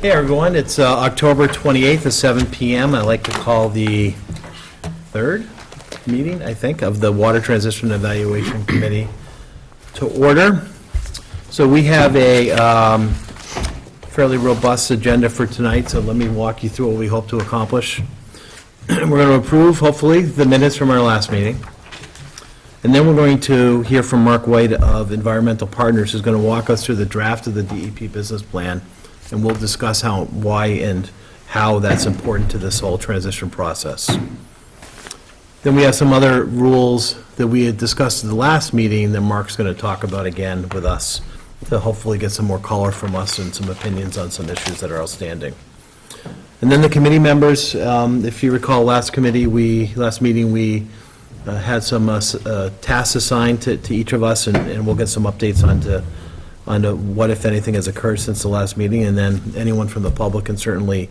Hey everyone, it's October 28th at 7 p.m. I'd like to call the third meeting, I think, of the Water Transition Evaluation Committee to order. So we have a fairly robust agenda for tonight, so let me walk you through what we hope to accomplish. We're going to approve, hopefully, the minutes from our last meeting. And then we're going to hear from Mark White of Environmental Partners, who's going to walk us through the draft of the DEP Business Plan, and we'll discuss why and how that's important to this whole transition process. Then we have some other rules that we had discussed at the last meeting that Mark's going to talk about again with us to hopefully get some more color from us and some opinions on some issues that are outstanding. And then the committee members, if you recall, last meeting we had some tasks assigned to each of us, and we'll get some updates onto what, if anything, has occurred since the last meeting, and then anyone from the public can certainly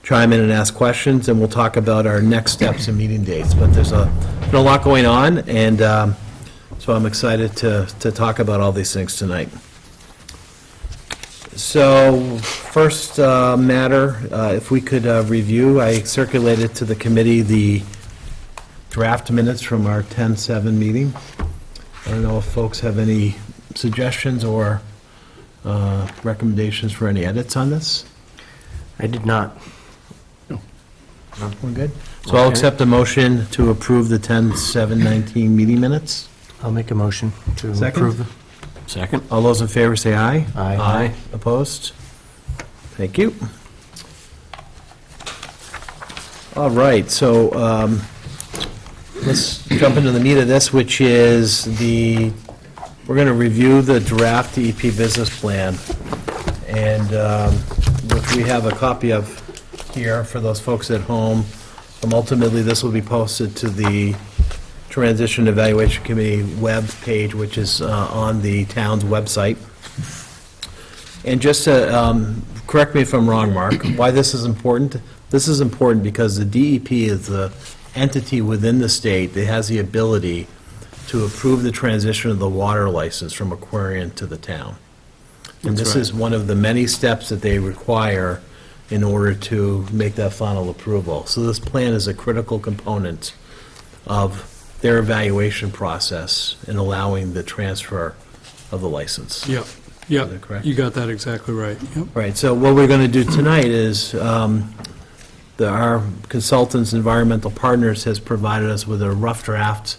chime in and ask questions, and we'll talk about our next steps and meeting dates. But there's been a lot going on, and so I'm excited to talk about all these things tonight. So first matter, if we could review, I circulated to the committee the draft minutes from our 10/7 meeting. I don't know if folks have any suggestions or recommendations for any edits on this? I did not. No. We're good? So I'll accept a motion to approve the 10/7/19 meeting minutes. I'll make a motion to Second? approve them. Second. All those in favor say aye. Aye. Aye. Opposed? Thank you. All right, so let's jump into the meat of this, which is we're going to review the draft DEP Business Plan, and which we have a copy of here for those folks at home. Ultimately, this will be posted to the Transition Evaluation Committee web page, which is on the town's website. And just to correct me if I'm wrong, Mark, why this is important? This is important because the DEP is the entity within the state that has the ability to approve the transition of the water license from Aquarian to the town. And this is one of the many steps that they require in order to make that final approval. So this plan is a critical component of their evaluation process in allowing the transfer of the license. Yep, Is that correct? you got that exactly right. Yep. Right, so what we're going to do tonight is, our consultants, Environmental Partners, has provided us with a rough draft,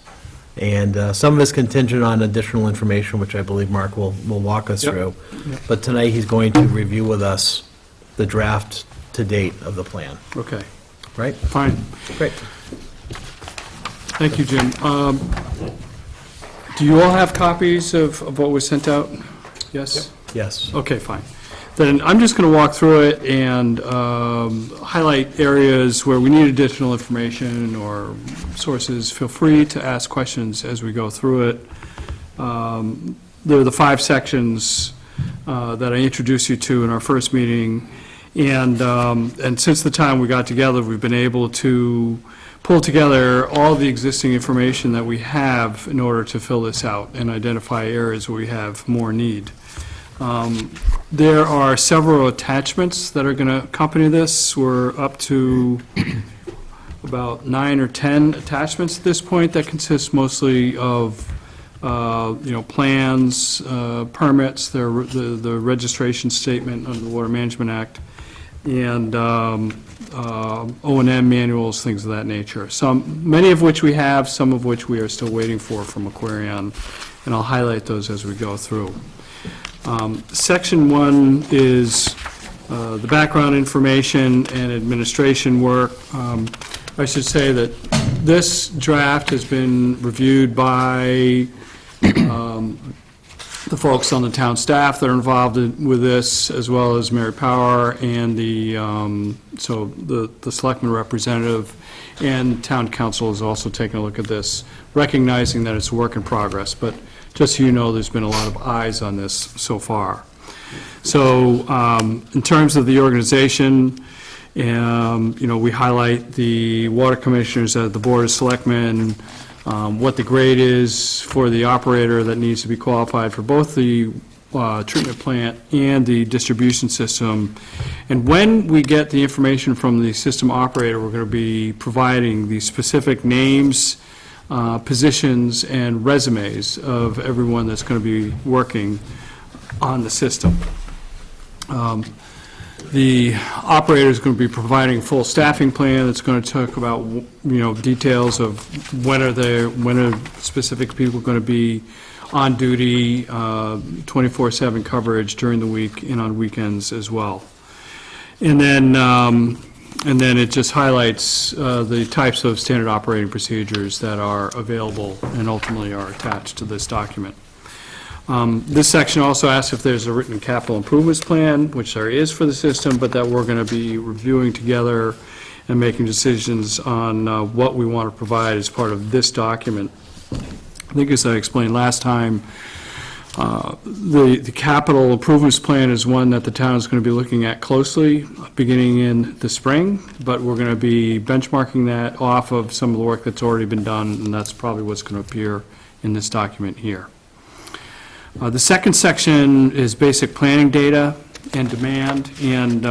and some of it's contingent on additional information, which I believe Mark will walk us Yep. through. Yep. But tonight, he's going to review with us the draft to date of the plan, Okay, right? fine. Great. Thank you, Jim. Do you all have copies of what was sent out? Yes? Yes. Okay, fine. Then I'm just going to walk through it and highlight areas where we need additional information or sources. Feel free to ask questions as we go through it. There are the 5 sections that I introduced you to in our first meeting, and since the time we got together, we've been able to pull together all the existing information that we have in order to fill this out and identify areas where we have more need. There are several attachments that are going to accompany this. We're up to about 9 or 10 attachments at this point that consist mostly of plans, permits, the registration statement under the Water Management Act, and O&M manuals, things of that nature. Many of which we have, some of which we are still waiting for from Aquarian, and I'll highlight those as we go through. Section 1 is the background information and administration work. I should say that this draft has been reviewed by the folks on the town staff that are involved with this, as well as Mary Power and the selectman representative, and town council is also taking a look at this, recognizing that it's a work in progress. But just so you know, there's been a lot of eyes on this so far. So in terms of the organization, we highlight the water commissioners, the board of selectmen, what the grade is for the operator that needs to be qualified for both the treatment plant and the distribution system. And when we get the information from the system operator, we're going to be providing the specific names, positions, and resumes of everyone that's going to be working on the system. The operator is going to be providing a full staffing plan that's going to talk about, details of when are specific people going to be on duty, 24/7 coverage during the week and on weekends as well. And then it just highlights the types of standard operating procedures that are available and ultimately are attached to this document. This section also asks if there's a written capital improvements plan, which there is for the system, but that we're going to be reviewing together and making decisions on what we want to provide as part of this document. I think as I explained last time, the capital improvements plan is one that the town is going to be looking at closely beginning in the spring, but we're going to be benchmarking that off of some of the work that's already been done, and that's probably what's going to appear in this document here. The second section is basic planning data and demand, and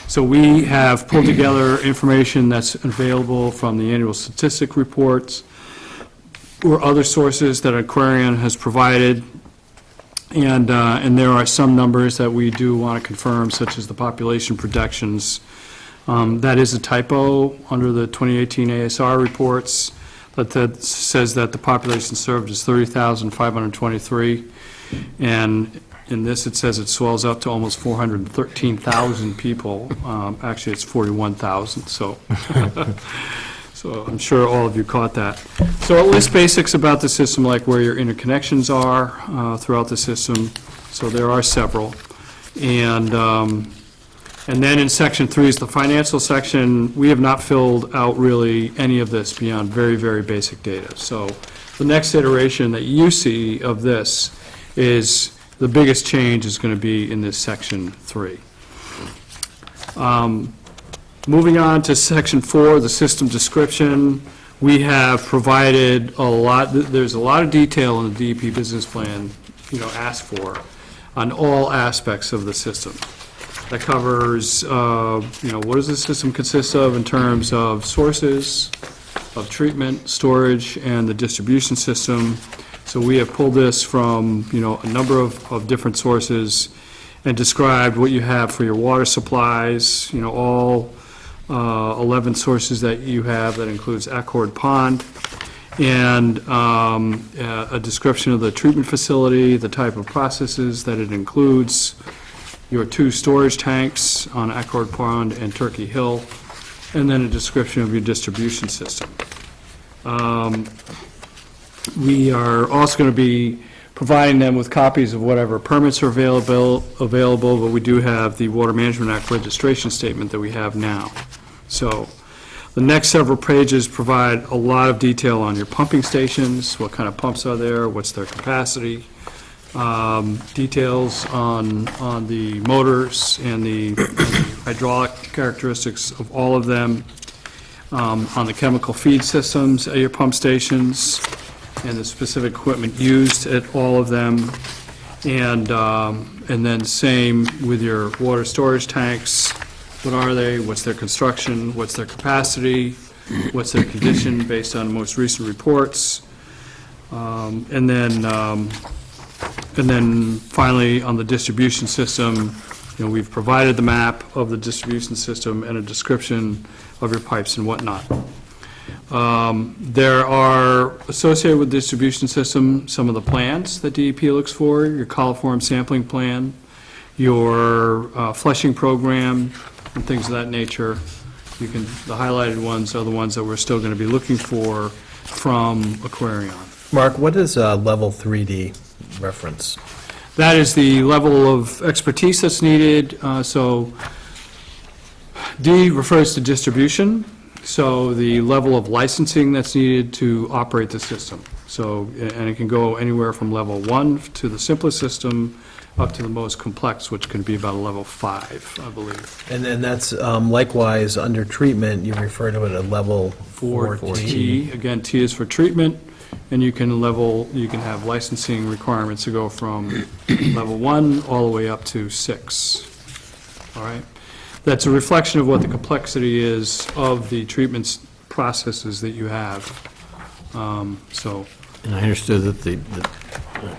so we have pulled together information that's available from the annual statistic reports or other sources that Aquarian has provided, and there are some numbers that we do want to confirm, such as the population projections. That is a typo under the 2018 ASR reports, but that says that the population served is 30,523, and in this it says it swells up to almost 413,000 people. Actually, it's 41,000, so so I'm sure all of you caught that. So it lists basics about the system, like where your interconnections are throughout the system, so there are several. And then in section 3 is the financial section. We have not filled out really any of this beyond very, very basic data. So the next iteration that you see of this is the biggest change is going to be in this section 3. Moving on to section 4, the system description, we have provided a lot, there's a lot of detail in the DEP Business Plan, asked for on all aspects of the system. That covers, what does the system consist of in terms of sources, of treatment, storage, and the distribution system. So we have pulled this from, a number of different sources and described what you have for your water supplies, all 11 sources that you have. That includes Accord Pond, and a description of the treatment facility, the type of processes that it includes, your 2 storage tanks on Accord Pond and Turkey Hill, and then a description of your distribution system. We are also going to be providing them with copies of whatever permits are available, but we do have the Water Management Act registration statement that we have now. So the next several pages provide a lot of detail on your pumping stations, what kind of pumps are there, what's their capacity, details on the motors and the hydraulic characteristics of all of them, on the chemical feed systems at your pump stations, and the specific equipment used at all of them, and then same with your water storage tanks. What are they? What's their construction? What's their capacity? What's their condition based on most recent reports? And then finally, on the distribution system, we've provided the map of the distribution system and a description of your pipes and whatnot. There are, associated with distribution system, some of the plans that DEP looks for, your coliform sampling plan, your flushing program, and things of that nature. The highlighted ones are the ones that we're still going to be looking for from Aquarion. Mark, what is level 3D reference? That is the level of expertise that's needed. So D refers to distribution, so the level of licensing that's needed to operate the system. So, and it can go anywhere from level 1 to the simplest system up to the most complex, which can be about a level 5, I believe. And then that's likewise, under treatment, you refer to it at level 4T. T. Again, T is for treatment, and you can have licensing requirements to go from level 1 all the way up to 6. All right? That's a reflection of what the complexity is of the treatment processes that you have. So, And I understood that the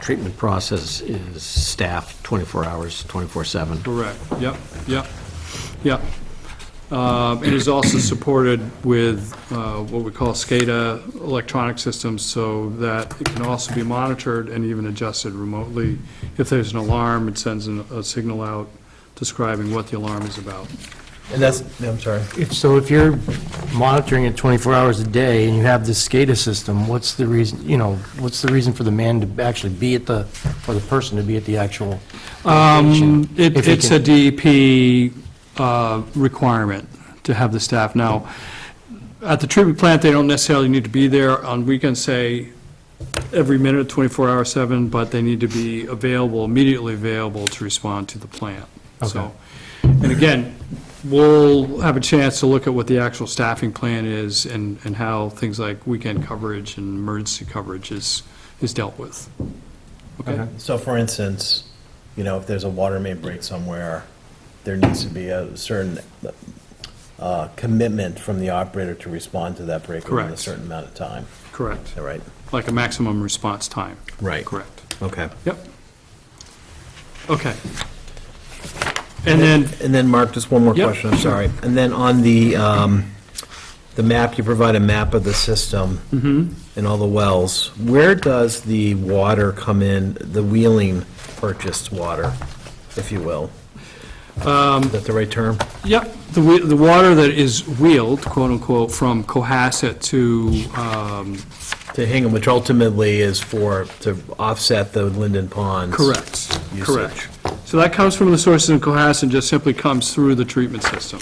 treatment process is staffed 24 hours, 24/7. correct, yep, yep, yep. It is also supported with what we call SCADA electronic systems, so that it can also be monitored and even adjusted remotely. If there's an alarm, it sends a signal out describing what the alarm is about. And that's, I'm sorry. If you're monitoring it 24 hours a day and you have this SCADA system, what's the reason for the man to actually be at or the person to be at the actual location? If he It's can- a DEP requirement to have the staff. Now, at the treatment plant, they don't necessarily need to be there on weekends, say, every minute, 24/7, but they need to be immediately available to respond to the plant. So, and again, we'll have a chance to look at what the actual staffing plan is and how things like weekend coverage and emergency coverage is dealt with. Okay? So for instance, if there's a water main break somewhere, there needs to be a certain commitment from the operator to respond to that break within a Correct. certain amount of time. Correct. All right. Like a maximum response time. Right. Correct. Okay. Yep. Okay. And then, Mark, just one more Yep, question, I'm sure. sorry. And then on the map, you provide a map of the system and all the wells. Where does the water come in, the Wheeling purchased water, if you will? Is that the right term? yep, the water that is wheeled, quote-unquote, from Cohasset to, To Hingham, which ultimately is to offset the Linden Ponds. correct, Usage. correct. So that comes from the sources in Cohasset and just simply comes through the treatment system.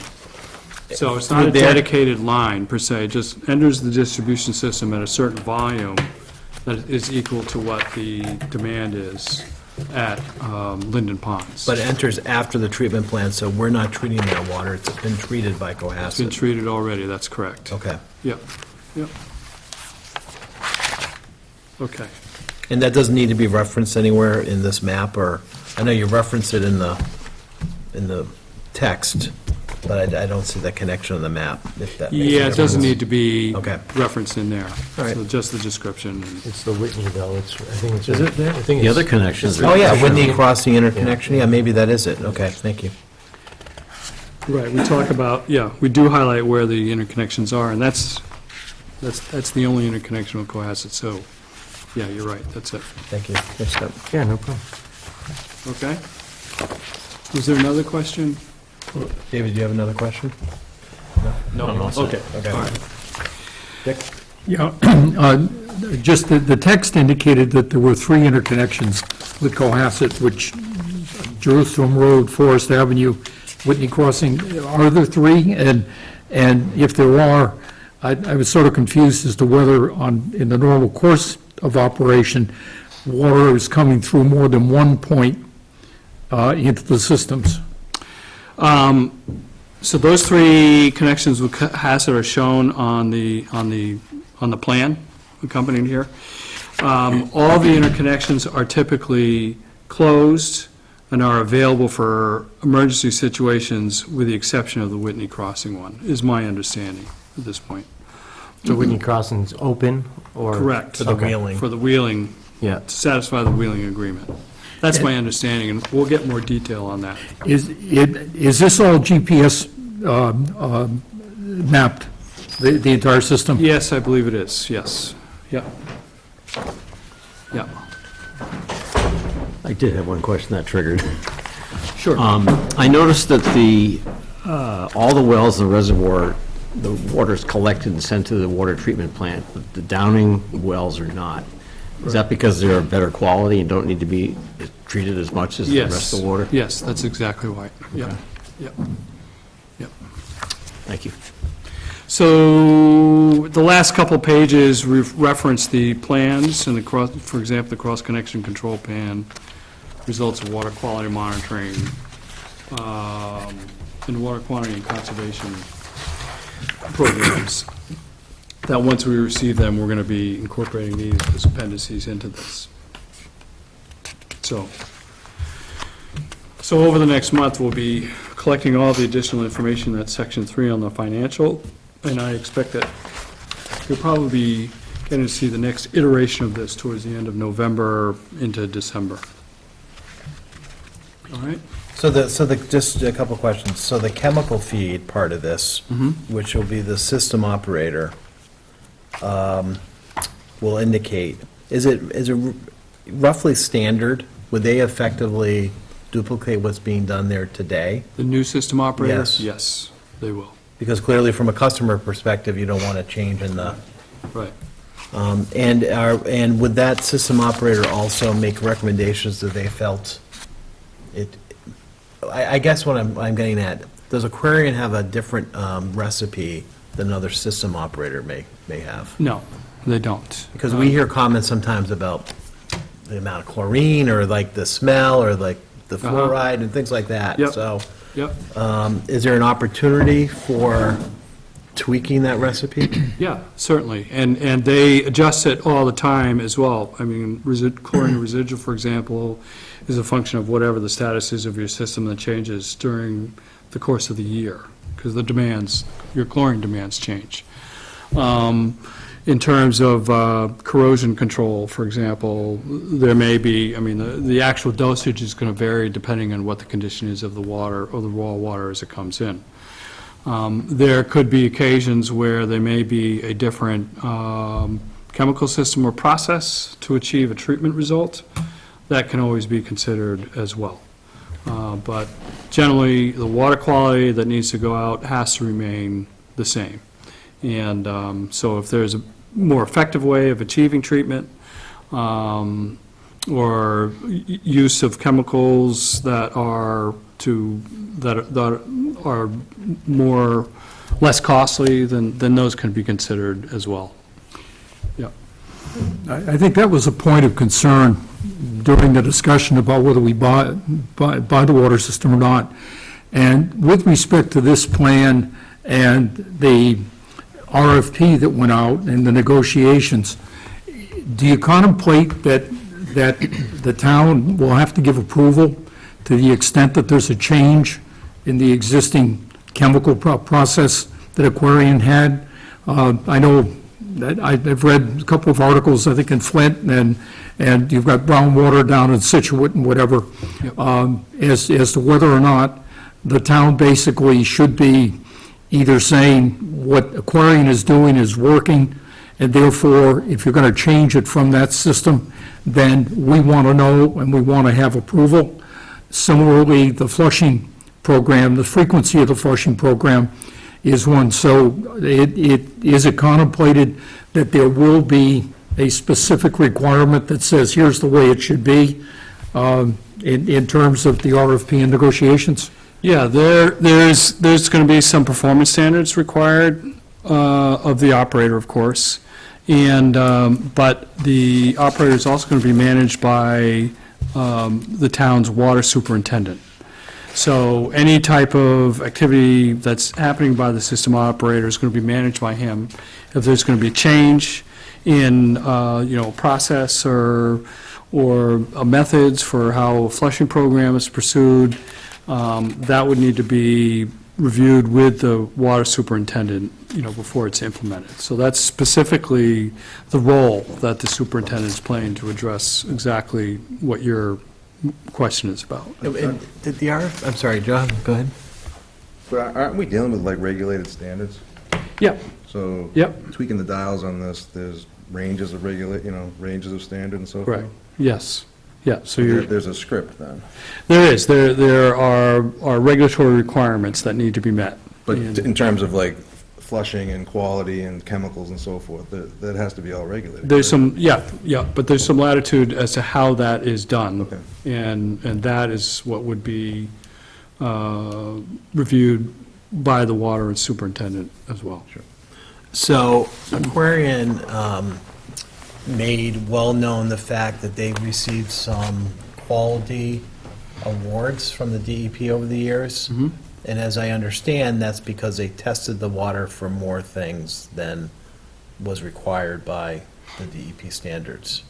So it's not a Through there? dedicated line, per se, it just enters the distribution system at a certain volume that is equal to what the demand is at Linden Ponds. But it enters after the treatment plant, so we're not treating that water, it's been treated by It's been Cohasset. treated already, that's correct. Okay. Yep, yep. Okay. And that doesn't need to be referenced anywhere in this map, or, I know you reference it in the text, but I don't see that connection on the map, if that makes a Yeah, it doesn't difference. need to be Okay. referenced in there. All right. So just the description. and- It's the Whitney, though. I think it's. Is it there? I think The it's. other connections are... Oh, yeah, Whitney Crossing interconnection, yeah, maybe that is it, okay, thank you. Right, we talk about, yeah, we do highlight where the interconnections are, and that's the only interconnection with Cohasset, so, yeah, you're right, that's it. Thank you. Next up. Yeah, no problem. Okay? Was there another question? David, do you have another question? No. Okay. Okay. All right. Dick? Yeah, just the text indicated that there were 3 interconnections with Cohasset, which Jerusalem Road, Forest Avenue, Whitney Crossing. Are there 3? And if there are, I was sort of confused as to whether in the normal course of operation, water is coming through more than one point into the systems. So those 3 connections with Cohasset are shown on the plan accompanied here. All the interconnections are typically closed and are available for emergency situations with the exception of the Whitney Crossing one, is my understanding at this point. So Whitney Crossing's open, or? Correct. For the wheeling. For the wheeling, Yeah. to satisfy the wheeling agreement. That's my understanding, and we'll get more detail on that. Is this all GPS mapped, the entire system? Yes, I believe it is, yes. Yep. Yep. I did have one question that triggered. Sure. I noticed that all the wells in the reservoir, the water's collected and sent to the water treatment plant, but the Downing wells are not. Is that because they're of better quality and don't need to be treated as much as the Yes. rest of the water? Yes, that's exactly right. Yep, yep, yep. Thank you. So the last couple pages reference the plans and for example, the cross-connection control plan, results of water quality monitoring, and water quantity and conservation programs. that once we receive them, we're going to be incorporating these as appendices into this. So over the next month, we'll be collecting all the additional information that's section 3 on the financial, and I expect that you'll probably be getting to see the next iteration of this towards the end of November into December. All right? Just a couple questions. So the chemical feed part of this, which will be the system operator, will indicate, is it roughly standard? Would they effectively duplicate what's being done there today? The new system operators? Yes. Yes, they will. Because clearly, from a customer perspective, you don't want to change in the, Right. and would that system operator also make recommendations that they felt it, I guess what I'm getting at, does Aquarian have a different recipe than another system operator may have? No, they don't. Because we hear comments sometimes about the amount of chlorine, or like the smell, or like the fluoride, and things like that. Yep. So, Yep. is there an opportunity for tweaking that recipe? Yeah, certainly, and they adjust it all the time as well. I mean, chlorine residual, for example, is a function of whatever the status is of your system that changes during the course of the year, because the demands, your chlorine demands change. In terms of corrosion control, for example, there may be, I mean, the actual dosage is going to vary depending on what the condition is of the water, or the raw water as it comes in. There could be occasions where there may be a different chemical system or process to achieve a treatment result. That can always be considered as well. But generally, the water quality that needs to go out has to remain the same. And so if there's a more effective way of achieving treatment, or use of chemicals that are more, less costly, then those can be considered as well. Yeah. I think that was a point of concern during the discussion about whether we buy the water system or not. And with respect to this plan and the RFP that went out and the negotiations, do you contemplate that the town will have to give approval to the extent that there's a change in the existing chemical process that Aquarian had? I know that I've read a couple of articles, I think in Flint, and you've got brown water down in Situate and whatever, as to whether or not the town basically should be either saying what Aquarian is doing is working, and therefore, if you're going to change it from that system, then we want to know and we want to have approval. Similarly, the flushing program, the frequency of the flushing program is one. So is it contemplated that there will be a specific requirement that says, here's the way it should be in terms of the RFP and negotiations? Yeah, there's going to be some performance standards required of the operator, of course, and but the operator is also going to be managed by the town's water superintendent. So any type of activity that's happening by the system operator is going to be managed by him. If there's going to be a change in process or methods for how a flushing program is pursued, that would need to be reviewed with the water superintendent, before it's implemented. So that's specifically the role that the superintendent is playing to address exactly what your question is about. And did the I'm sorry, John, go ahead. But aren't we dealing with like regulated standards? Yeah, So Yep. tweaking the dials on this, there's ranges of ranges of standard and so forth? correct, yes, yeah, so you're, There's a script then? there are regulatory requirements that need to be met. But And in terms of like flushing and quality and chemicals and so forth, that has to be all regulated? There's right? some, but there's some latitude as to how that is done. Okay. And that is what would be reviewed by the water and superintendent as well. Sure. So Aquarian made well-known the fact that they've received some quality awards from the DEP over the years. And as I understand, that's because they tested the water for more things than was required by the DEP standards.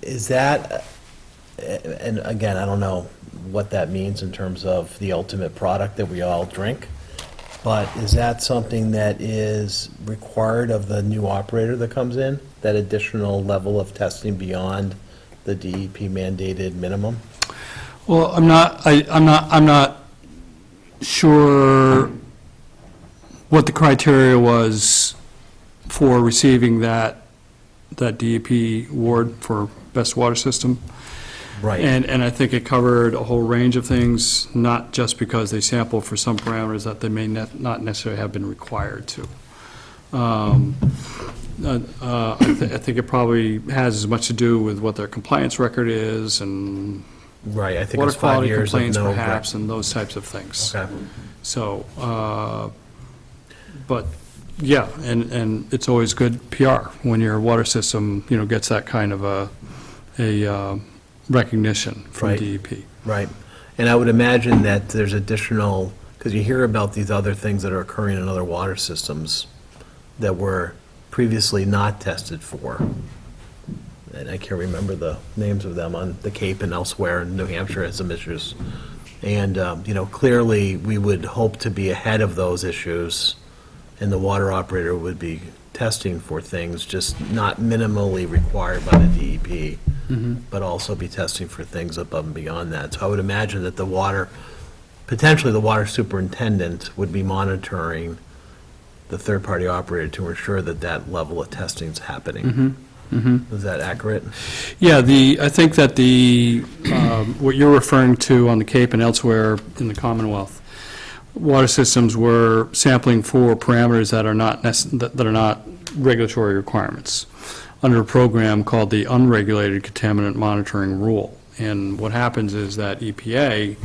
Is that, and again, I don't know what that means in terms of the ultimate product that we all drink, but is that something that is required of the new operator that comes in, that additional level of testing beyond the DEP mandated minimum? Well, I'm not sure what the criteria was for receiving that DEP award for best water system. Right. And I think it covered a whole range of things, not just because they sampled for some parameters that they may not necessarily have been required to. I think it probably has as much to do with what their compliance record is and Right, I think water it's 5 quality years of complaints no. perhaps, and those types of things. Okay. So, but, yeah, and it's always good PR when your water system, gets that kind of a recognition from Right. DEP. Right. And I would imagine that there's additional, because you hear about these other things that are occurring in other water systems that were previously not tested for. And I can't remember the names of them on the Cape and elsewhere, and New Hampshire has some issues. And, clearly, we would hope to be ahead of those issues, and the water operator would be testing for things just not minimally required by the DEP, but also be testing for things above and beyond that. So I would imagine that potentially the water superintendent would be monitoring the third-party operator to ensure that that level of testing is happening. Is that accurate? Yeah, I think that what you're referring to on the Cape and elsewhere in the Commonwealth, water systems were sampling for parameters that are not regulatory requirements under a program called the Unregulated Contaminant Monitoring Rule. And what happens is that EPA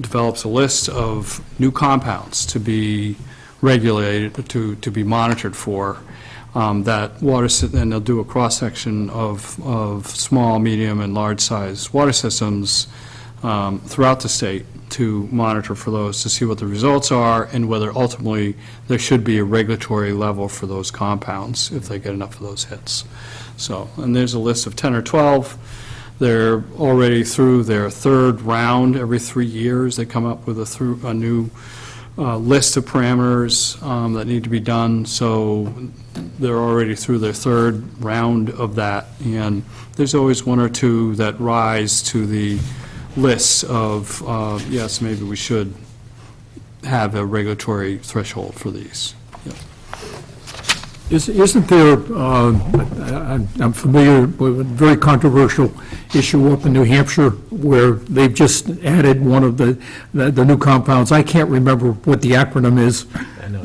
develops a list of new compounds to be regulated, to be monitored for, that and they'll do a cross-section of small, medium, and large-size water systems throughout the state to monitor for those, to see what the results are, and whether ultimately there should be a regulatory level for those compounds if they get enough of those hits. So, and there's a list of 10 or 12. They're already through their third round. Every 3 years, they come up with a new list of parameters that need to be done. So they're already through their third round of that, and there's always one or two that rise to the list of, yes, maybe we should have a regulatory threshold for these. Yeah. Isn't there, I'm familiar with a very controversial issue up in New Hampshire where they've just added one of the new compounds. I can't remember what the acronym is. I know.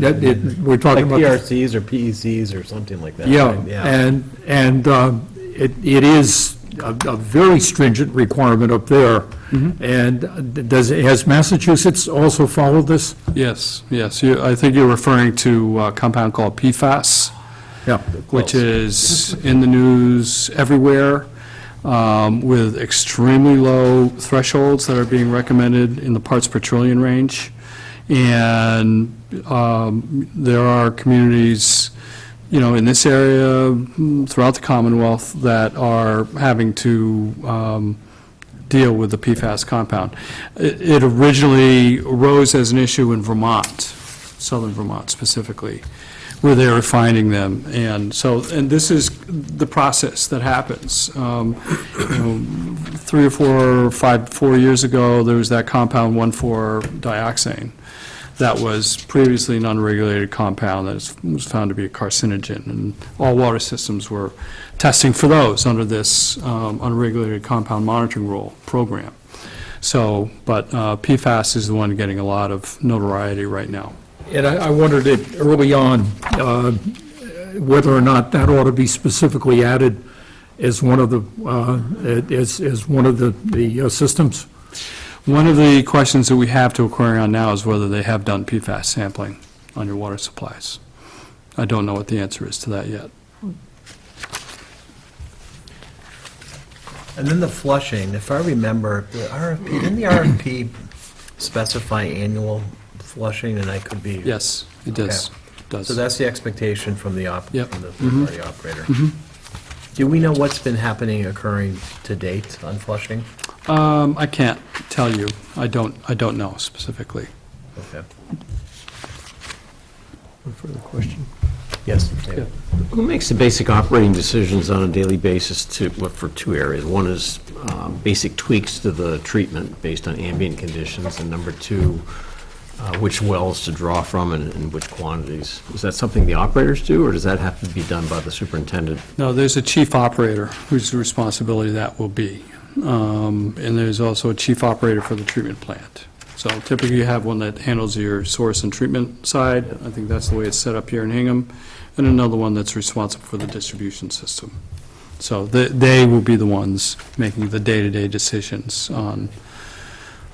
We're talking Like about. PRCs or PECs or something like that. Yeah, right? and it is a very stringent requirement up there. And has Massachusetts also followed this? Yes. I think you're referring to a compound called PFAS, Yeah. which is in the news everywhere, with extremely low thresholds that are being recommended in the parts per trillion range. And there are communities, in this area, throughout the Commonwealth, that are having to deal with the PFAS compound. It originally arose as an issue in Vermont, southern Vermont specifically, where they were finding them. And this is the process that happens. 3 or 4 or 4 years ago, there was that compound 1,4-dioxane that was previously an unregulated compound that was found to be a carcinogen, and all water systems were testing for those under this unregulated compound monitoring rule program. So, but PFAS is the one getting a lot of notoriety right now. And I wondered it early on whether or not that ought to be specifically added as one of the, as one of the systems. One of the questions that we have to Aquarion now is whether they have done PFAS sampling on your water supplies. I don't know what the answer is to that yet. And then the flushing, if I remember, didn't the RFP specify annual flushing, and I could be... Yes, it does. Okay. does. So that's the expectation from the Yep. from the third-party operator. Do we know what's been occurring to date on flushing? I can't tell you. I don't know specifically. Okay. One further question? Yes, David. Who makes the basic operating decisions on a daily basis for two areas? One is basic tweaks to the treatment based on ambient conditions, and number two, which wells to draw from and which quantities. Is that something the operators do, or does that have to be done by the superintendent? No, there's a chief operator whose responsibility that will be. And there's also a chief operator for the treatment plant. So typically you have one that handles your source and treatment side. I think that's the way it's set up here in Hingham. And another one that's responsible for the distribution system. So they will be the ones making the day-to-day decisions on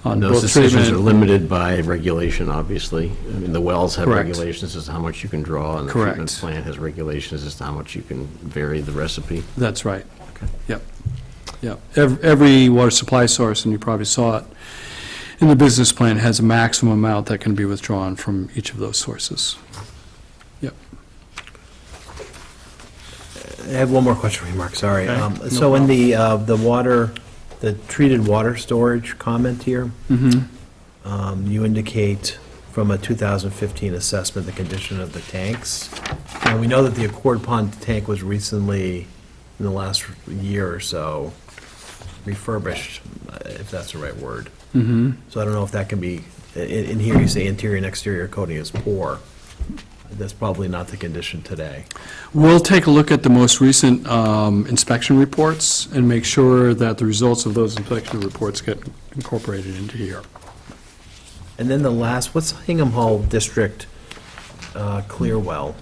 And those both decisions are treatment. limited by regulation, obviously. I mean, the wells have Correct. regulations as to how much you can draw, and the Correct. treatment plant has regulations as to how much you can vary the recipe. That's right. Okay. Yep. Yep. Every water supply source, and you probably saw it in the business plan, has a maximum amount that can be withdrawn from each of those sources. Yep. I have one more question for you, Mark, sorry. Okay, no So in the treated water storage comment here, you indicate from a 2015 assessment, the condition of the tanks. And we know that the Accord Pond tank was recently, in the last year or so, refurbished, if that's the right word. So I don't know if that can be, in here you say interior and exterior coating is poor. That's probably not the condition today. We'll take a look at the most recent inspection reports and make sure that the results of those inspection reports get incorporated into here. And then the last, what's Hingham Hall District clear well?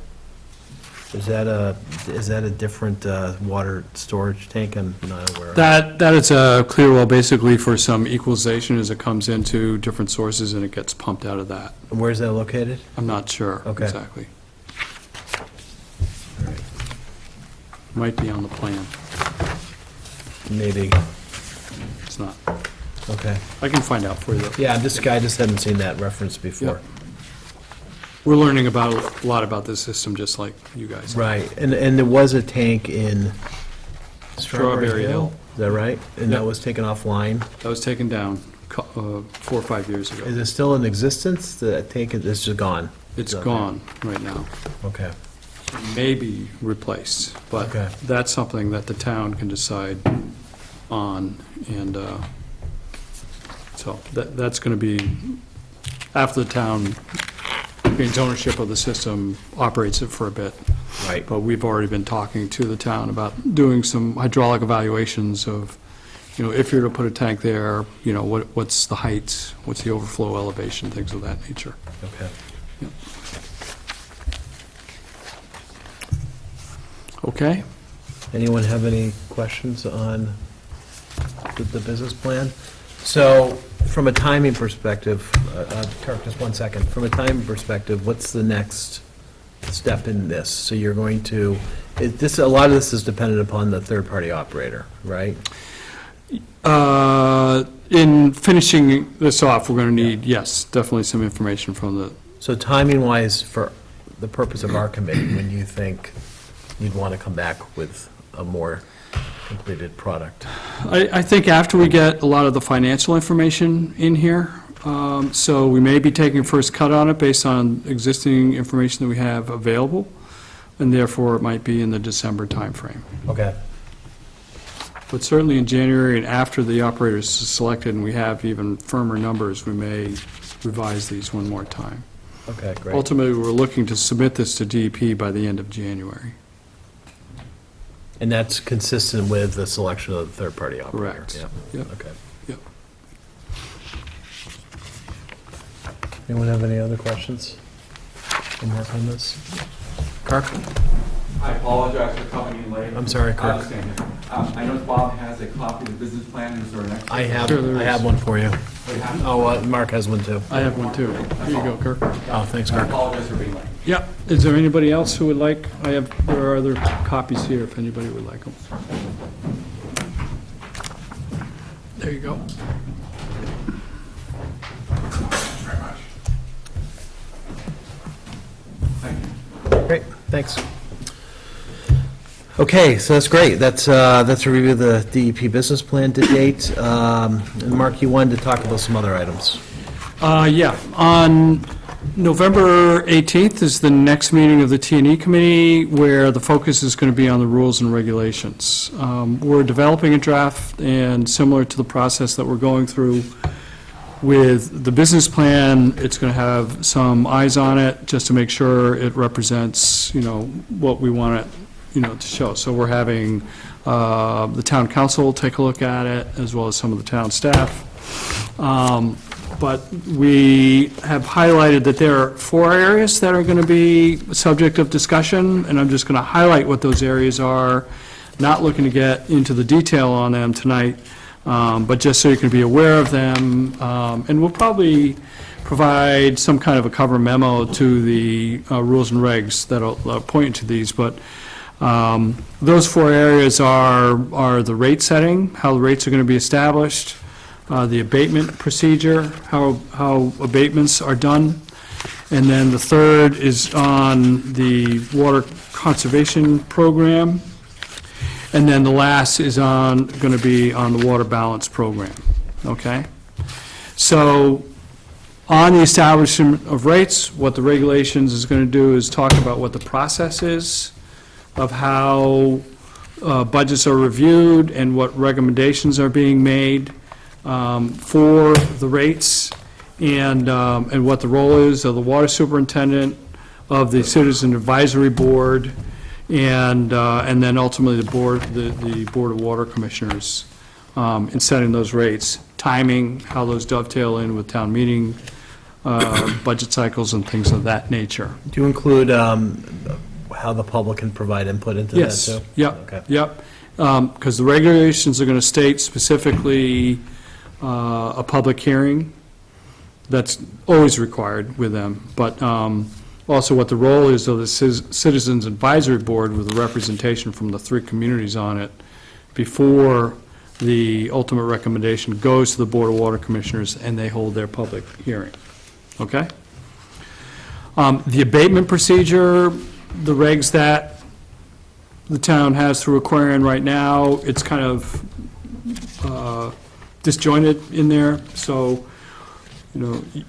Is that a different water storage tank? I'm not aware of. That is a clear well basically for some equalization as it comes into different sources and it gets pumped out of that. And where's that located? I'm not sure Okay. exactly. Might be on the plan. Maybe, It's not. okay. I can find out for you. Yeah, I just hadn't seen that reference before. Yep. We're learning a lot about this system, just like you guys. Right, and there was a tank in Strawberry Strawberry Hill, Hill. is that right? And that Yep. was taken offline? That was taken down 4 or 5 years ago. Is it still in existence? The tank is just gone? It's Okay. gone right now. Okay, May be replaced, but Okay. that's something that the town can decide on, and so that's going to be, after the town gains ownership of the system, operates it for a bit. right. But we've already been talking to the town about doing some hydraulic evaluations of, if you're to put a tank there, what's the height, what's the overflow elevation, things of that nature. Okay. Okay? Anyone have any questions on the business plan? So, from a timing perspective, Kirk, just 1 second. From a timing perspective, what's the next step in this? So you're going to, a lot of this is dependent upon the third-party operator, right? In finishing this off, we're going to need, yes, definitely some information from the, So timing-wise, for the purpose of our committee, when do you think you'd want to come back with a more completed product? I think after we get a lot of the financial information in here, so we may be taking first cut on it based on existing information that we have available, and therefore it might be in the December timeframe. Okay. But certainly in January and after the operator is selected and we have even firmer numbers, we may revise these one more time. Okay, great. Ultimately, we're looking to submit this to DEP by the end of January. And that's consistent with the selection of the third-party operator? Correct. Yeah. Yep. Okay. Yep. Anyone have any other questions? Can work on this? Kirk? I apologize for coming in late. I'm sorry, Kirk. I know Bob has a copy of the business plan. Is there an extra? I have, Sure, there I have is. one for you. Oh, you have it? Oh, Mark has one too. I have one too. Here you go, Kirk. Oh, thanks, I Kirk. apologize for being late. Yeah, is there anybody else who would like, there are other copies here if anybody would like them. There you go. Thank you. Great, thanks. Okay, so that's great. That's a review of the DEP business plan to date. And Mark, you wanted to talk about some other items. Yeah, on November 18th is the next meeting of the T&E Committee, where the focus is going to be on the rules and regulations. We're developing a draft, and similar to the process that we're going through with the business plan, it's going to have some eyes on it, just to make sure it represents, what we want it, to show. So we're having the town council take a look at it, as well as some of the town staff. But we have highlighted that there are 4 areas that are going to be subject of discussion, and I'm just going to highlight what those areas are, not looking to get into the detail on them tonight, but just so you can be aware of them. And we'll probably provide some kind of a cover memo to the rules and regs that'll point to these, but those 4 areas are the rate setting, how the rates are going to be established, the abatement procedure, how abatements are done, and then the third is on the water conservation program, and then the last is going to be on the water balance program, okay? So, on the establishment of rates, what the regulations is going to do is talk about what the process is of how budgets are reviewed and what recommendations are being made for the rates, and what the role is of the water superintendent, of the citizen advisory board, and then ultimately the board of water commissioners in setting those rates, timing, how those dovetail in with town meeting budget cycles and things of that nature. Do you include how the public can provide input into that, too? Yes, yep, Okay. yep. Because the regulations are going to state specifically a public hearing. That's always required with them, but also what the role is of the Citizens Advisory Board with a representation from the 3 communities on it before the ultimate recommendation goes to the Board of Water Commissioners and they hold their public hearing. Okay? The abatement procedure, the regs that the town has through Aquarian right now, it's kind of disjointed in there, so,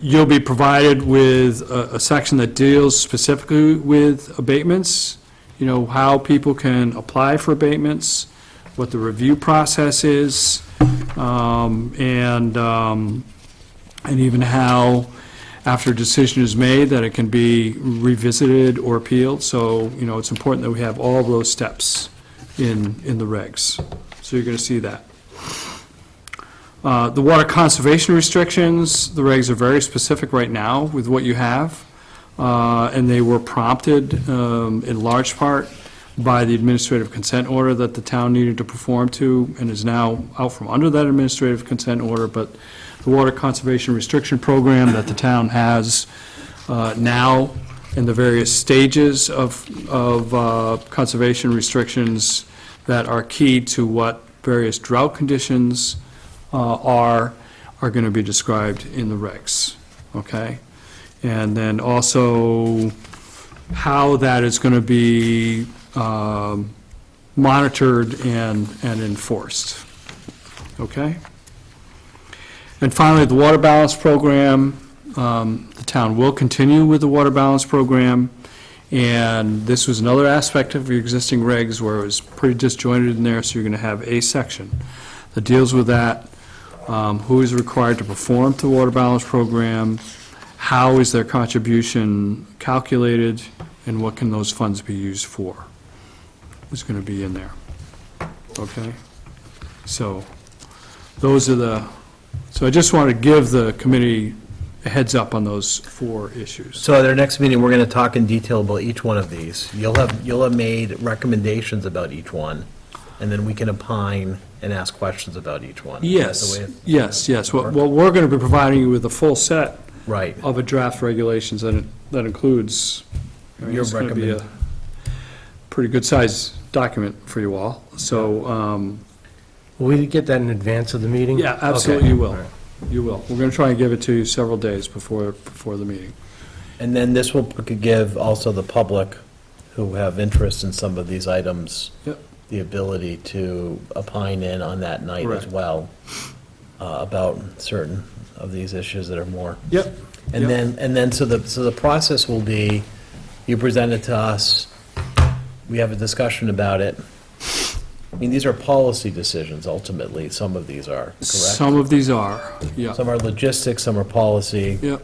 you'll be provided with a section that deals specifically with abatements, how people can apply for abatements, what the review process is, and even how, after a decision is made, that it can be revisited or appealed. So, it's important that we have all of those steps in the regs. So you're going to see that. The water conservation restrictions, the regs are very specific right now with what you have, and they were prompted in large part by the administrative consent order that the town needed to perform to, and is now out from under that administrative consent order. But the water conservation restriction program that the town has now, in the various stages of conservation restrictions that are key to what various drought conditions are going to be described in the regs, okay? And then also how that is going to be monitored and enforced, okay? And finally, the water balance program, the town will continue with the water balance program, and this was another aspect of your existing regs where it was pretty disjointed in there, so you're going to have a section that deals with that. Who is required to perform the water balance program, how is their contribution calculated, and what can those funds be used for, is going to be in there. Okay? So, those are so I just want to give the committee a heads up on those 4 issues. So at our next meeting, we're going to talk in detail about each one of these. You'll have made recommendations about each one, and then we can opine and ask questions about each one. Is that Yes, the way yes. Well, we're going to be providing you with a full set Right. of a draft regulations that includes, Your it's going to be a pretty good-sized document for you all. So, Will we get that in advance of the meeting? yeah, absolutely, Okay. you will. You will. We're going to try and give it to you several days before the meeting. And then this will give also the public who have interest in some of these items, Yep. the ability to opine in on that night as Correct. well, about certain of these issues that are more. Yep. And then, so the process will be, you present it to us, we have a discussion about it. I mean, these are policy decisions ultimately, some of these are, correct? Some of these are, yeah. Some are logistics, some are policy. Yep.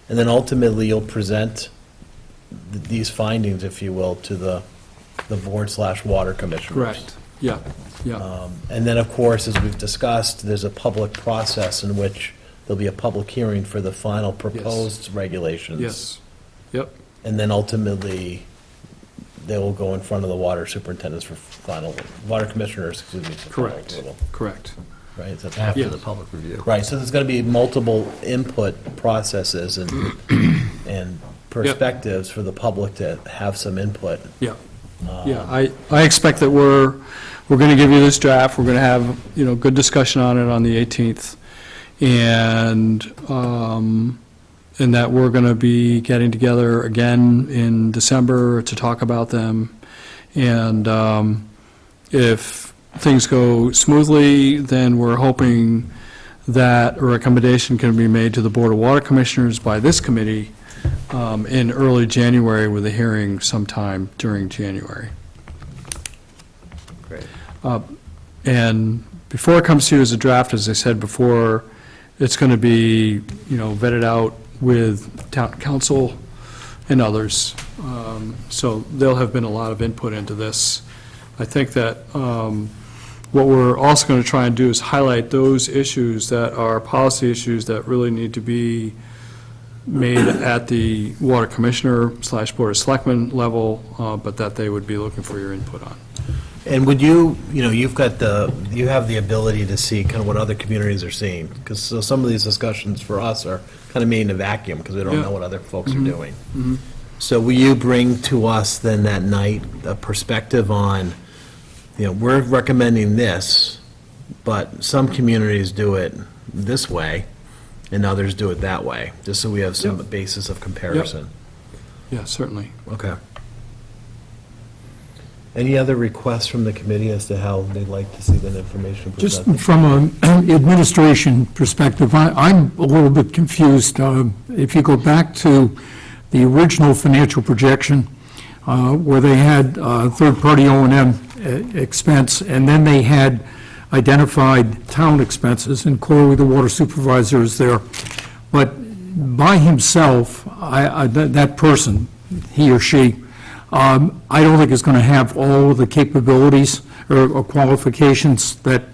And then ultimately, you'll present these findings, if you will, to the board/water commissioners. Correct. Yeah, yeah. And then, of course, as we've discussed, there's a public process in which there'll be a public hearing for the final proposed regulations. Yes. Yep. And then ultimately, they will go in front of the water superintendents for final, water commissioners, excuse me. for final Correct. approval, Correct. Right? Is that- After Yeah. the public review. Right, so there's going to be multiple input processes and perspectives for the public to have some input. Yeah. Yeah, I expect that we're going to give you this draft, we're going to have, good discussion on it on the 18th, and that we're going to be getting together again in December to talk about them, and if things go smoothly, then we're hoping that a recommendation can be made to the Board of Water Commissioners by this committee in early January, with a hearing sometime during January. Great. And before it comes to you as a draft, as I said before, it's going to be, vetted out with town council and others. So there'll have been a lot of input into this. I think that what we're also going to try and do is highlight those issues that are policy issues that really need to be made at the water commissioner/board of selectmen level, but that they would be looking for your input on. And would you, you have the ability to see kind of what other communities are seeing, because some of these discussions for us are kind of made in a vacuum, because we don't Yeah. know what other folks are doing. So will you bring to us then that night a perspective on, we're recommending this, but some communities do it this way, and others do it that way, just so we have some Yep. basis of comparison? Yeah, certainly. Okay. Any other requests from the committee as to how they'd like to see that information Just presented? from an administration perspective, I'm a little bit confused. If you go back to the original financial projection, where they had third-party O&M expense, and then they had identified town expenses, and clearly the water supervisor is there. But by himself, that person, he or she, I don't think is going to have all of the capabilities or qualifications that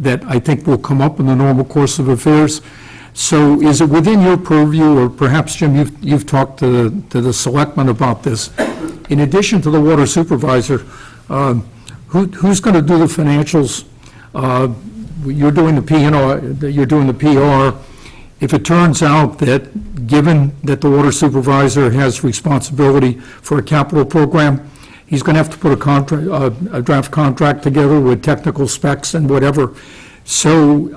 I think will come up in the normal course of affairs. So is it within your purview, or perhaps, Jim, you've talked to the selectmen about this, in addition to the water supervisor, who's going to do the financials? You're doing the P&R, you're doing the PR. If it turns out that, given that the water supervisor has responsibility for a capital program, he's going to have to put a draft contract together with technical specs and whatever. So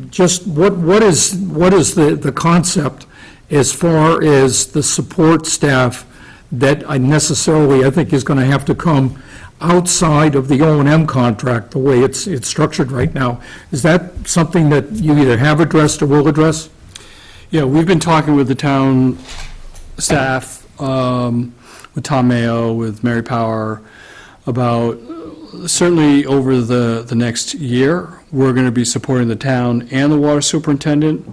just what is the concept as far as the support staff that I think is going to have to come outside of the O&M contract, the way it's structured right now? Is that something that you either have addressed or will address? Yeah, we've been talking with the town staff, with Tom Mayo, with Mary Power, about certainly over the next year, we're going to be supporting the town and the water superintendent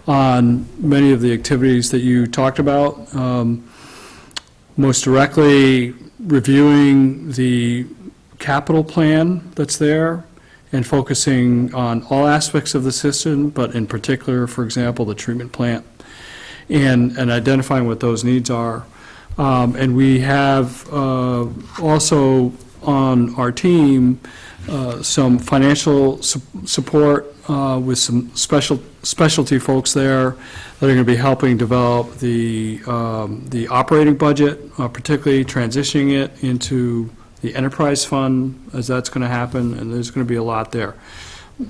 on many of the activities that you talked about. Most directly, reviewing the capital plan that's there and focusing on all aspects of the system, but in particular, for example, the treatment plant, and identifying what those needs are. And we have also on our team some financial support with some specialty folks there that are going to be helping develop the operating budget, particularly transitioning it into the enterprise fund, as that's going to happen, and there's going to be a lot there.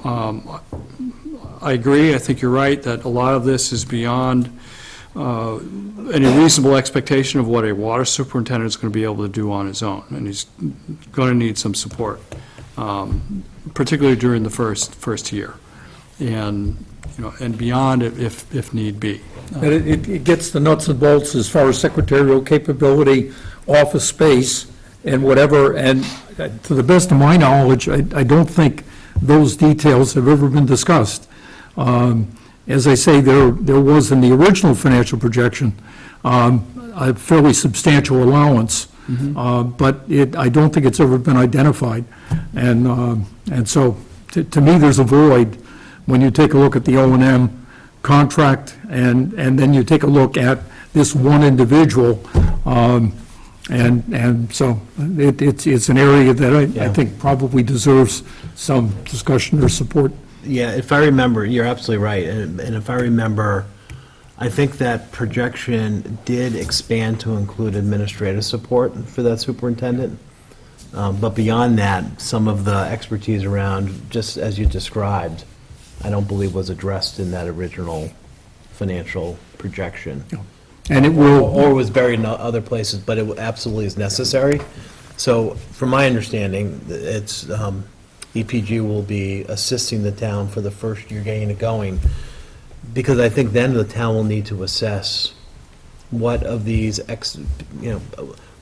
I agree, I think you're right, that a lot of this is beyond any reasonable expectation of what a water superintendent is going to be able to do on his own, and he's going to need some support, particularly during the first year, and, you know, and beyond if need be. And it gets the nuts and bolts as far as secretarial capability, office space, and whatever, and to the best of my knowledge, I don't think those details have ever been discussed. As I say, there was in the original financial projection, a fairly substantial allowance, but I don't think it's ever been identified. And so, to me, there's a void when you take a look at the O&M contract, and then you take a look at this one individual, and so it's an area that I think probably deserves some discussion or support. Yeah, if I remember, you're absolutely right, and if I remember, I think that projection did expand to include administrative support for that superintendent, but beyond that, some of the expertise around, just as you described, I don't believe was addressed in that original financial projection. And it will, Or was buried in other places, but it absolutely is necessary. So, from my understanding, it's, EPG will be assisting the town for the first year getting it going, because I think then the town will need to assess what of these,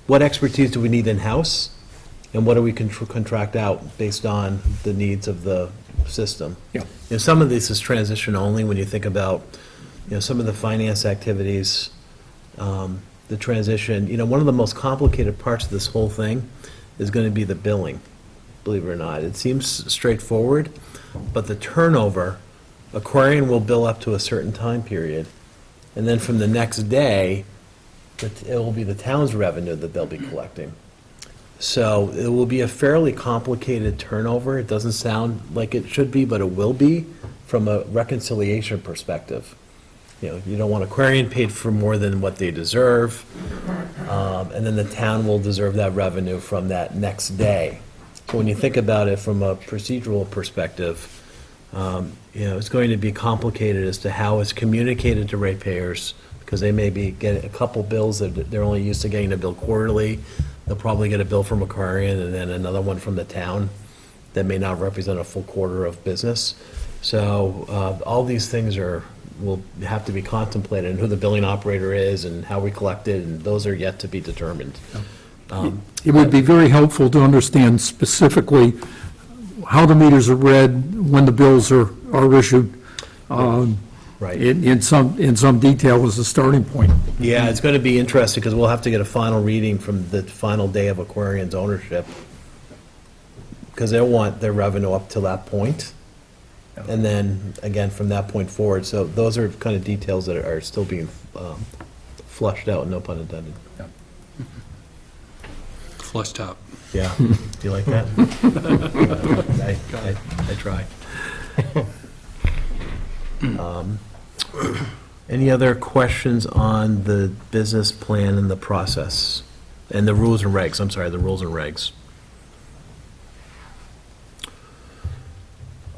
what expertise do we need in-house, and what do we contract out based on the needs of the system. Yeah. You know, some of this is transition only, when you think about, some of the finance activities, the transition, one of the most complicated parts of this whole thing is going to be the billing, believe it or not. It seems straightforward, but the turnover, Aquarian will bill up to a certain time period, and then from the next day, it will be the town's revenue that they'll be collecting. So it will be a fairly complicated turnover. It doesn't sound like it should be, but it will be from a reconciliation perspective. You don't want Aquarian paid for more than what they deserve, and then the town will deserve that revenue from that next day. So when you think about it from a procedural perspective, it's going to be complicated as to how it's communicated to ratepayers, because they may be getting a couple bills that they're only used to getting a bill quarterly. They'll probably get a bill from Aquarian and then another one from the town that may not represent a full quarter of business. So all these things will have to be contemplated, and who the billing operator is and how we collect it, and those are yet to be determined. it would be very helpful to understand specifically how the meters are read, when the bills are issued, Right. in some detail as a starting point. Yeah, it's going to be interesting, because we'll have to get a final reading from the final day of Aquarian's ownership, because they'll want their revenue up to that point, and then, again, from that point forward. So those are kind of details that are still being flushed out, no pun intended. Flushed out. Yeah. Do you like that? I try. Any other questions on the business plan and the process? And the rules and regs, I'm sorry, the rules and regs.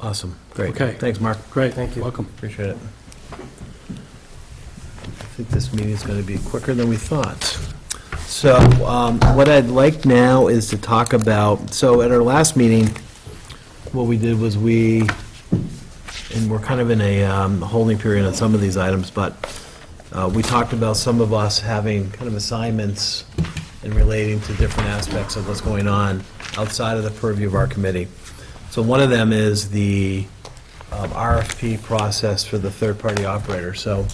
Awesome, great. Okay. Thanks, Mark. Great. Thank you. Welcome. Appreciate it. I think this meeting is going to be quicker than we thought. So what I'd like now is to talk about, so at our last meeting, what we did was and we're kind of in a holding period on some of these items, but we talked about some of us having kind of assignments and relating to different aspects of what's going on outside of the purview of our committee. So one of them is the RFP process for the third-party operator. So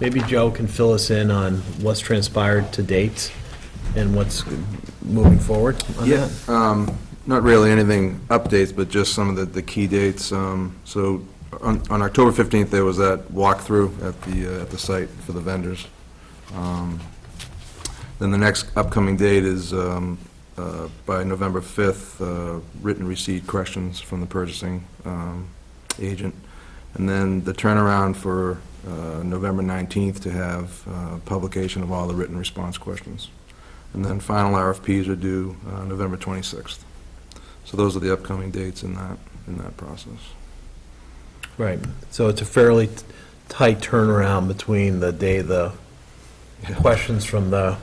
maybe Joe can fill us in on what's transpired to date and what's moving forward on Yeah, that. not really anything updates, but just some of the key dates. So on October 15th, there was that walkthrough at the site for the vendors. Then the next upcoming date is by November 5th, written receipt questions from the purchasing agent. And then the turnaround for November 19th to have publication of all the written response questions. And then final RFPs are due November 26th. So those are the upcoming dates in that process. Right, so it's a fairly tight turnaround between the day the questions from the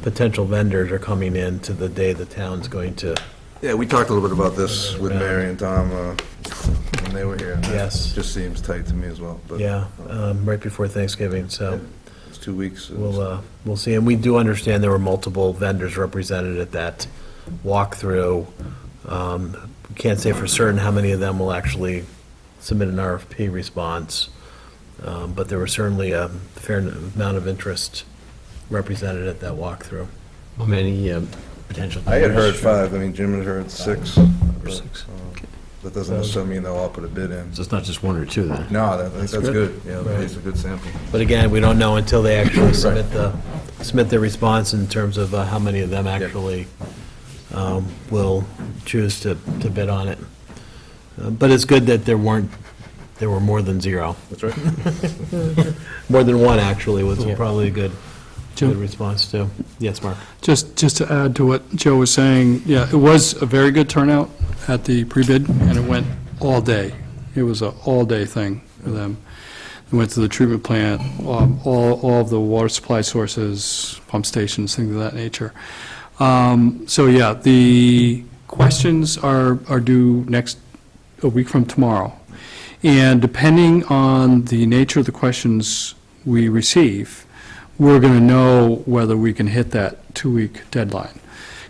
potential vendors are coming in to the day the town's going to, Yeah, we talked a little bit about this with Mary and Tom when they were here. and that Yes. Just seems tight to me as well. But yeah, right before Thanksgiving, so It's 2 weeks. we'll see. And we do understand there were multiple vendors represented at that walkthrough. We can't say for certain how many of them will actually submit an RFP response, but there was certainly a fair amount of interest represented at that walkthrough. How many potential? I had heard bidders? 5. I mean, Jim had heard 6. but, Six. That doesn't necessarily mean they'll all put a bid in. So it's not just one or two then? No, I think that's good. Yeah, Right. it's a good sample. But again, we don't know until they actually submit their response in terms of how many of them actually will choose to bid on it. But it's good that there were more than 0. That's right. More than 1, actually, was Yeah. probably a good Jim? response, too. Yes, Mark? Just to add to what Joe was saying, yeah, it was a very good turnout at the pre-bid, and it went all day. It was an all-day thing for them. They went to the treatment plant, all of the water supply sources, pump stations, things of that nature. So, yeah, the questions are due a week from tomorrow. And depending on the nature of the questions we receive, we're going to know whether we can hit that 2-week deadline.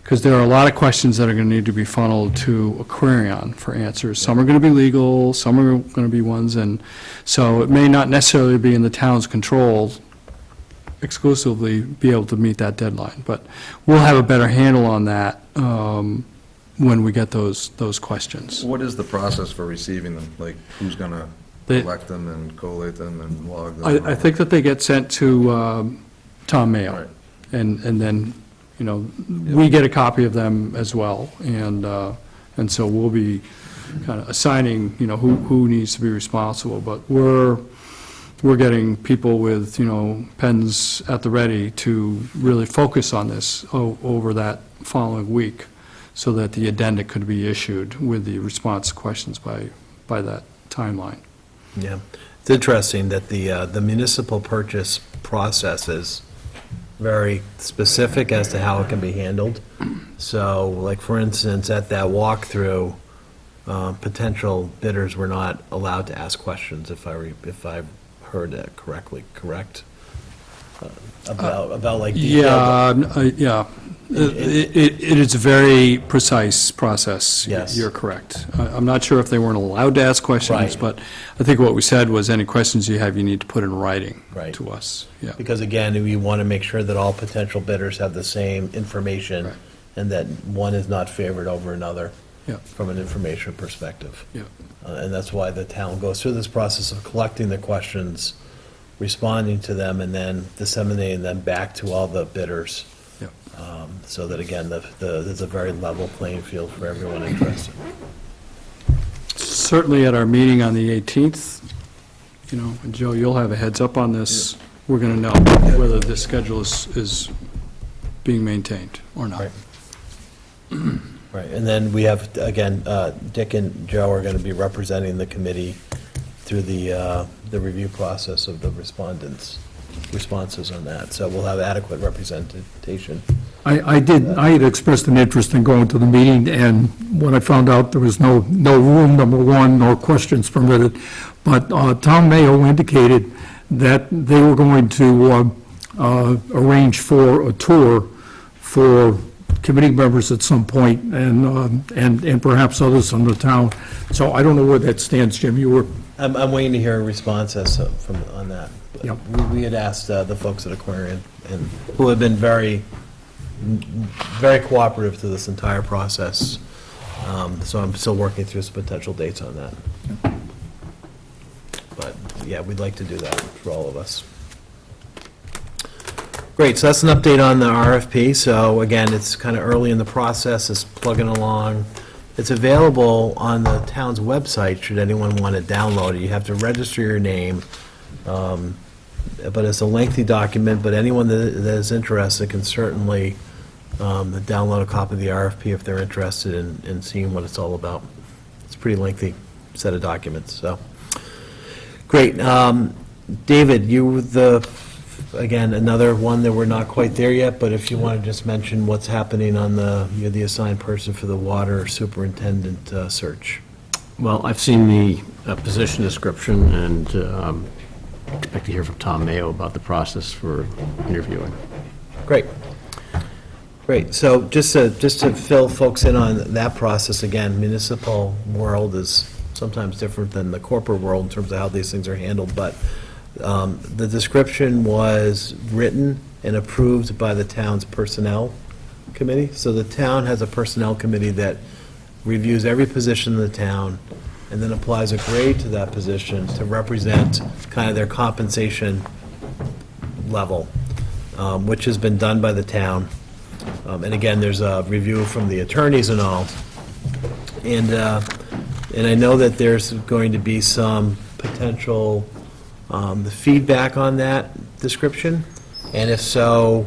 Because there are a lot of questions that are going to need to be funneled to Aquarion for answers. Some are going to be legal, some are going to be ones, and so it may not necessarily be in the town's control exclusively be able to meet that deadline. But we'll have a better handle on that when we get those questions. What is the process for receiving them? Like, who's going to They- collect them and collate them and log them? I think that they get sent to Tom Mayo. Right. And then, we get a copy of them as well. And so we'll be kind of assigning, who needs to be responsible. But we're getting people with, pens at the ready to really focus on this over that following week so that the addenda could be issued with the response questions by that timeline. Yeah. It's interesting that the municipal purchase process is very specific as to how it can be handled. So, like, for instance, at that walkthrough, potential bidders were not allowed to ask questions, if I heard that correctly, correct? About like detailed. Yeah. It is a very precise process. Yes. You're correct. I'm not sure if they weren't allowed to ask questions, Right. but I think what we said was any questions you have, you need to put in writing Right. to us. Yeah. Because again, we want to make sure that all potential bidders have the same information Right. and that one is not favored over another Yeah. from an information perspective. Yeah. And that's why the town goes through this process of collecting the questions, responding to them, and then disseminating them back to all the bidders. Yeah. So that, again, there's a very level playing field for everyone interested. Certainly at our meeting on the 18th, and Joe, you'll have a heads up on this. We're going to know whether this schedule is being maintained or not. Right. Right, and then we have, again, Dick and Joe are going to be representing the committee through the review process of the respondents' responses on that. So we'll have adequate representation. I had expressed an interest in going to the meeting, and when I found out there was no room, number one, nor questions permitted, but Tom Mayo indicated that they were going to arrange for a tour for committee members at some point, and perhaps others from the town. So I don't know where that stands, Jim. You were, I'm waiting to hear a response on that. Yep. We had asked the folks at Aquarian, and who have been very, very cooperative to this entire process. So I'm still working through some potential dates on that. But, yeah, we'd like to do that for all of us. Great, so that's an update on the RFP. So again, it's kind of early in the process, it's plugging along. It's available on the town's website, should anyone want to download it. You have to register your name, but it's a lengthy document, but anyone that is interested can certainly download a copy of the RFP if they're interested in seeing what it's all about. It's a pretty lengthy set of documents, so. Great. David, you were again, another one that we're not quite there yet, but if you want to just mention what's happening on you're the assigned person for the water superintendent search. Well, I've seen the position description and expect to hear from Tom Mayo about the process for interviewing. Great. Great. So just to fill folks in on that process, again, municipal world is sometimes different than the corporate world in terms of how these things are handled, but the description was written and approved by the town's personnel committee. So the town has a personnel committee that reviews every position in the town and then applies a grade to that position to represent kind of their compensation level, which has been done by the town. And again, there's a review from the attorneys and all. And I know that there's going to be some potential the feedback on that description, and if so,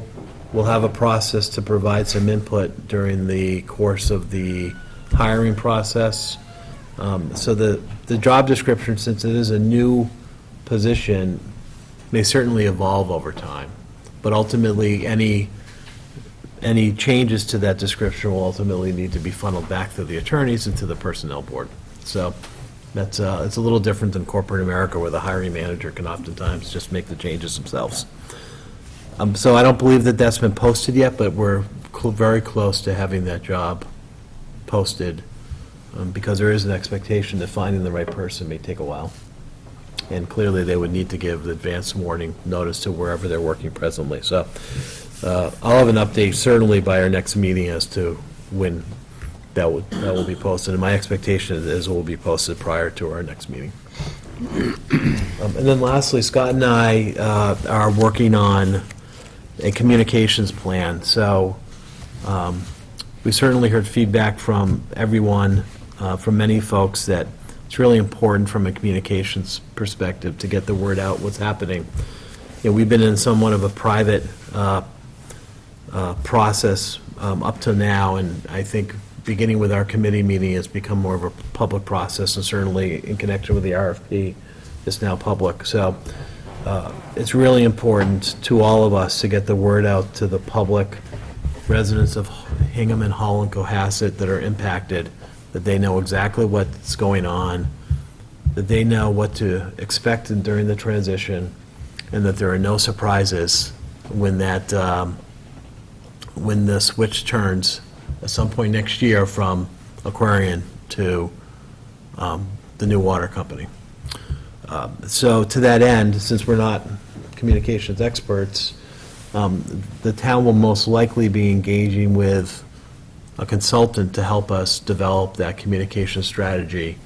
we'll have a process to provide some input during the course of the hiring process. So the job description, since it is a new position, may certainly evolve over time, but ultimately, any changes to that description will ultimately need to be funneled back to the attorneys and to the personnel board. So that's, it's a little different than corporate America, where the hiring manager can oftentimes just make the changes themselves. So I don't believe that that's been posted yet, but we're very close to having that job posted, because there is an expectation that finding the right person may take a while. And clearly, they would need to give advance warning notice to wherever they're working presently. So I'll have an update certainly by our next meeting as to when that will be posted, and my expectation is it will be posted prior to our next meeting. And then lastly, Scott and I are working on a communications plan. So we certainly heard feedback from everyone, from many folks, that it's really important from a communications perspective to get the word out what's happening. You know, we've been in somewhat of a private process up to now, and I think beginning with our committee meeting has become more of a public process, and certainly in connection with the RFP, it's now public. So it's really important to all of us to get the word out to the public, residents of Hingham and Hull and Cohasset that are impacted, that they know exactly what's going on, that they know what to expect during the transition, and that there are no surprises when when the switch turns at some point next year from Aquarian to the new water company. So to that end, since we're not communications experts, the town will most likely be engaging with a consultant to help us develop that communication strategy.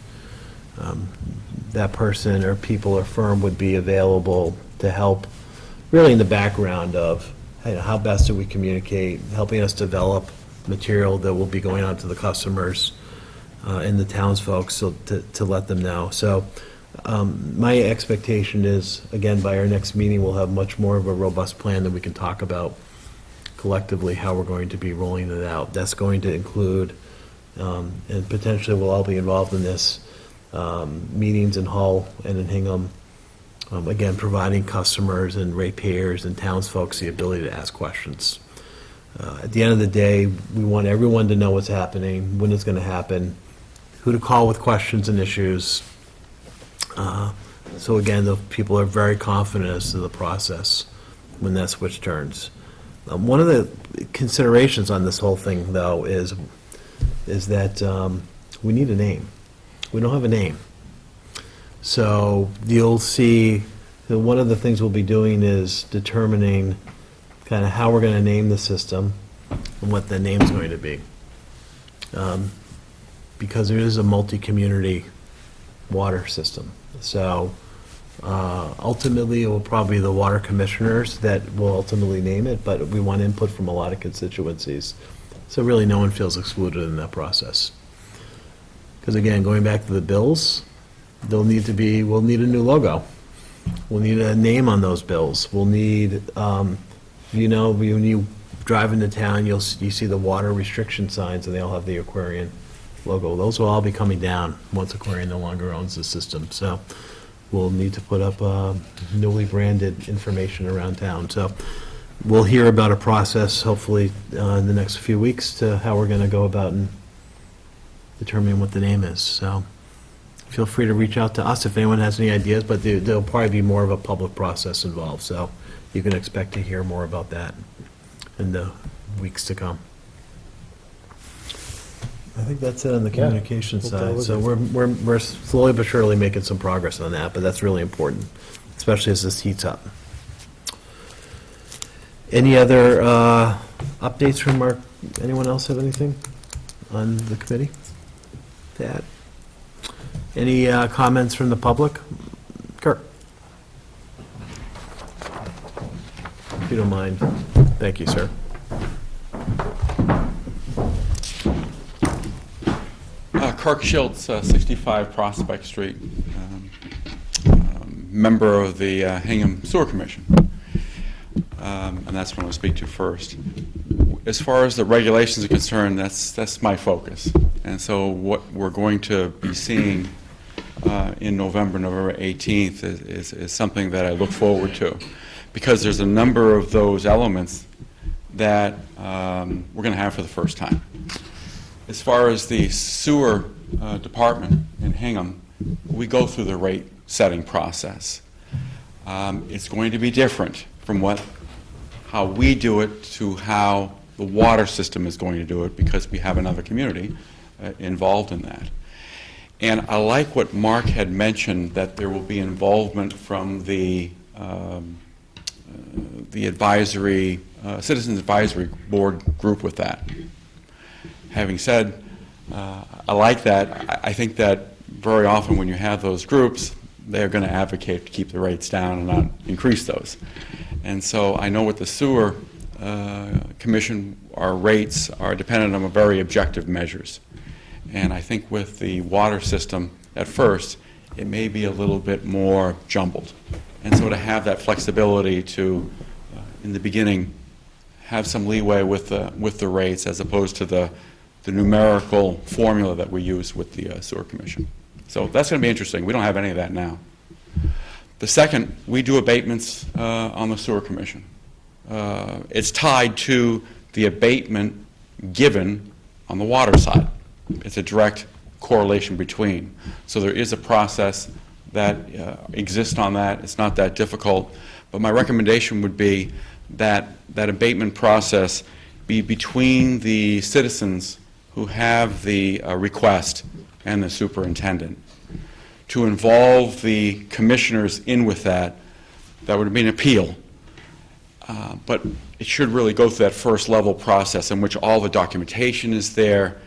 That person or people or firm would be available to help really in the background of, you know, how best do we communicate, helping us develop material that will be going out to the customers and the townsfolk, so to let them know. So my expectation is, again, by our next meeting, we'll have much more of a robust plan that we can talk about collectively how we're going to be rolling it out. That's going to include, and potentially we'll all be involved in this, meetings in Hull and in Hingham, again, providing customers and ratepayers and townsfolk the ability to ask questions. At the end of the day, we want everyone to know what's happening, when it's going to happen, who to call with questions and issues. So again, the people are very confident as to the process when that switch turns. One of the considerations on this whole thing, though, is that we need a name. We don't have a name. So you'll see that one of the things we'll be doing is determining kind of how we're going to name the system and what the name's going to be. Because there is a multi-community water system. So ultimately, it will probably be the water commissioners that will ultimately name it, but we want input from a lot of constituencies. So really, no one feels excluded in that process. Because again, going back to the bills, we'll need a new logo. We'll need a name on those bills. We'll need, you know, when you drive into town, you see the water restriction signs, and they all have the Aquarian logo. Those will all be coming down once Aquarian no longer owns the system. So we'll need to put up newly branded information around town. So we'll hear about a process, hopefully, in the next few weeks to how we're going to go about and determining what the name is. So feel free to reach out to us if anyone has any ideas, but there'll probably be more of a public process involved. So you can expect to hear more about that in the weeks to come. I think that's it on the communication hope that side. was So it. we're slowly but surely making some progress on that, but that's really important, especially as this heats up. Any other updates from anyone else have anything on the committee to add? Any comments from the public? Kirk? If you don't mind. Thank you, sir. Kirk Schultz, 65 Prospect Street, member of the Hingham Sewer Commission. And that's what I'll speak to first. As far as the regulations are concerned, that's my focus. And so what we're going to be seeing in November 18th is something that I look forward to, because there's a number of those elements that we're going to have for the first time. As far as the sewer department in Hingham, we go through the rate setting process. It's going to be different from how we do it to how the water system is going to do it, because we have another community involved in that. And I like what Mark had mentioned, that there will be involvement from the advisory, Citizens Advisory Board group with that. Having said, I like that. I think that very often when you have those groups, they're going to advocate to keep the rates down and not increase those. And so I know with the sewer commission, our rates are dependent on very objective measures. And I think with the water system, at first, it may be a little bit more jumbled. And so to have that flexibility to, in the beginning, have some leeway with the rates as opposed to the numerical formula that we use with the sewer commission. So that's going to be interesting. We don't have any of that now. The second, we do abatements on the sewer commission. It's tied to the abatement given on the water side. It's a direct correlation between. So there is a process that exists on that. It's not that difficult. But my recommendation would be that that abatement process be between the citizens who have the request and the superintendent. To involve the commissioners in with that would be an appeal. But it should really go through that first level process in which all the documentation is there,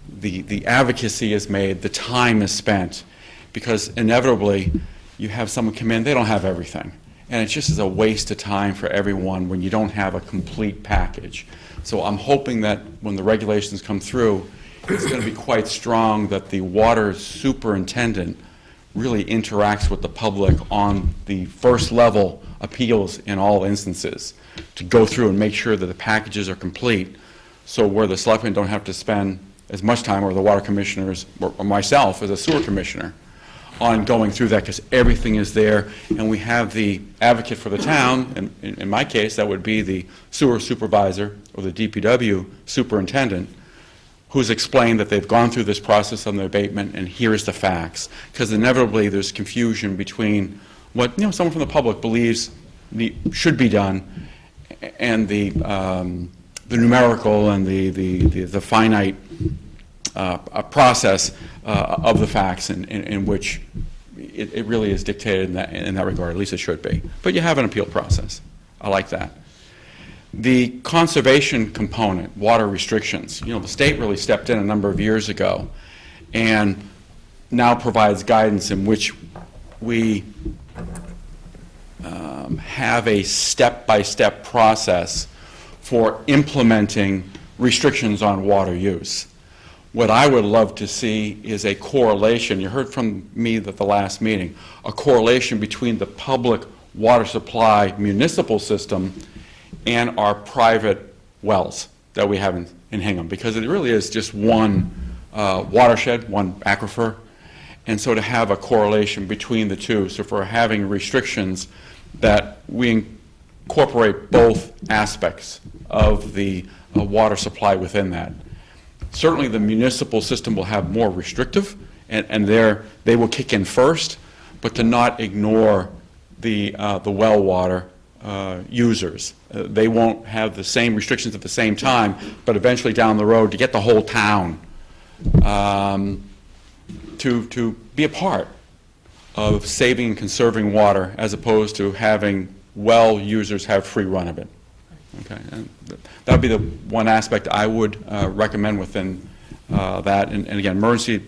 the advocacy is made, the time is spent, because inevitably you have someone come in, they don't have everything. And it just is a waste of time for everyone when you don't have a complete package. So I'm hoping that when the regulations come through, it's going to be quite strong that the water superintendent really interacts with the public on the first level appeals in all instances, to go through and make sure that the packages are complete, so where the selectmen don't have to spend as much time, or the water commissioners, or myself as a sewer commissioner, on going through that, because everything is there, and we have the advocate for the town, and in my case, that would be the sewer supervisor or the DPW superintendent, who's explained that they've gone through this process on the abatement, and here's the facts. Because inevitably, there's confusion between what someone from the public believes should be done, and the numerical and the finite process of the facts in which it really is dictated in that regard. At least it should be. But you have an appeal process. I like that. The conservation component, water restrictions, the state really stepped in a number of years ago and now provides guidance in which we have a step-by-step process for implementing restrictions on water use. What I would love to see is a correlation, you heard from me at the last meeting, a correlation between the public water supply municipal system and our private wells that we have in Hingham, because it really is just one watershed, one aquifer, And so to have a correlation between the two, so if we're having restrictions, that we incorporate both aspects of the water supply within that. Certainly, the municipal system will have more restrictive, and they will kick in first, but to not ignore the well water users. They won't have the same restrictions at the same time, but eventually down the road, to get the whole town to be a part of saving and conserving water, as opposed to having well users have free run of it. Okay, and that would be the one aspect I would recommend within that. And again, emergency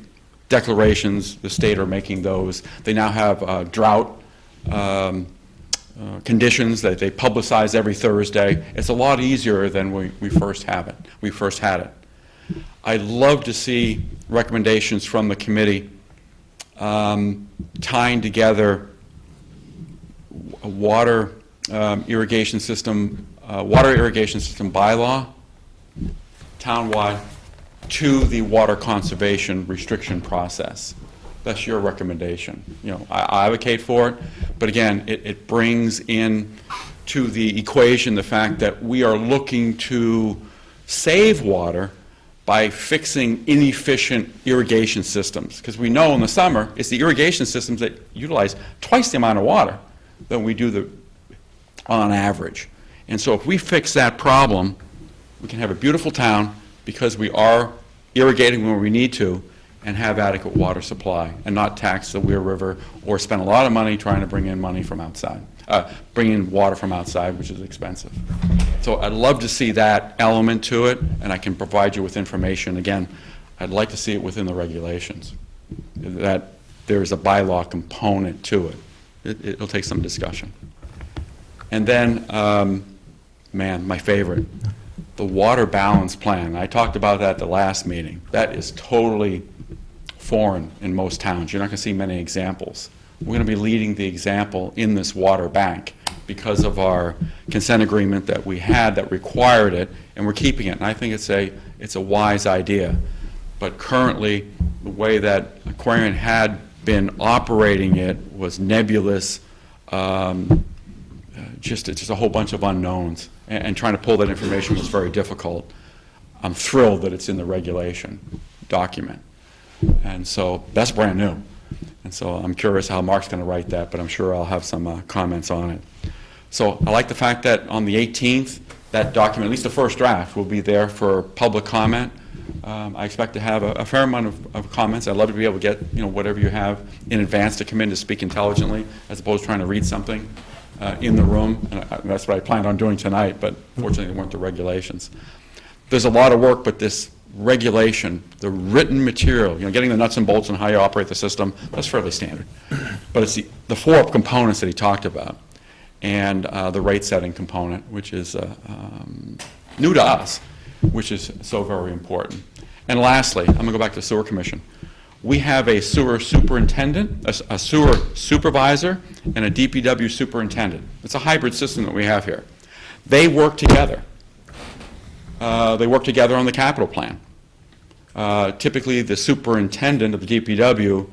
declarations, the state are making those. They now have drought conditions that they publicize every Thursday. It's a lot easier than we first had it. I'd love to see recommendations from the committee tying together a water irrigation system bylaw, townwide, to the water conservation restriction process. That's your recommendation. You know, I advocate for it, but again, it brings in to the equation the fact that we are looking to save water by fixing inefficient irrigation systems. Because we know in the summer, it's the irrigation systems that utilize twice the amount of water than we do on average. And so if we fix that problem, we can have a beautiful town because we are irrigating when we need to and have adequate water supply and not tax the Weir River or spend a lot of money trying to bring in money from outside, bring in water from outside, which is expensive. So I'd love to see that element to it, and I can provide you with information. Again, I'd like to see it within the regulations, that there's a bylaw component to it. It'll take some discussion. And then, man, my favorite, the water balance plan. I talked about that at the last meeting. That is totally foreign in most towns. You're not going to see many examples. We're going to be leading the example in this water bank because of our consent agreement that we had that required it, and we're keeping it. And I think it's a wise idea. But currently, the way that Aquarian had been operating it was nebulous, just a whole bunch of unknowns, and trying to pull that information was very difficult. I'm thrilled that it's in the regulation document. And so that's brand new. And so I'm curious how Mark's going to write that, but I'm sure I'll have some comments on it. So I like the fact that on the 18th, that document, at least the first draft, will be there for public comment. I expect to have a fair amount of comments. I'd love to be able to get whatever you have in advance to come in to speak intelligently, as opposed to trying to read something in the room. And that's what I planned on doing tonight, but fortunately there weren't the regulations. There's a lot of work, but this regulation, the written material, getting the nuts and bolts on how you operate the system, that's fairly standard. But it's the four components that he talked about, and the rate setting component, which is new to us, which is so very important. And lastly, I'm going to go back to the Sewer Commission. We have a sewer superintendent, a sewer supervisor, and a DPW superintendent. It's a hybrid system that we have here. They work together. They work together on the capital plan. Typically, the superintendent of the DPW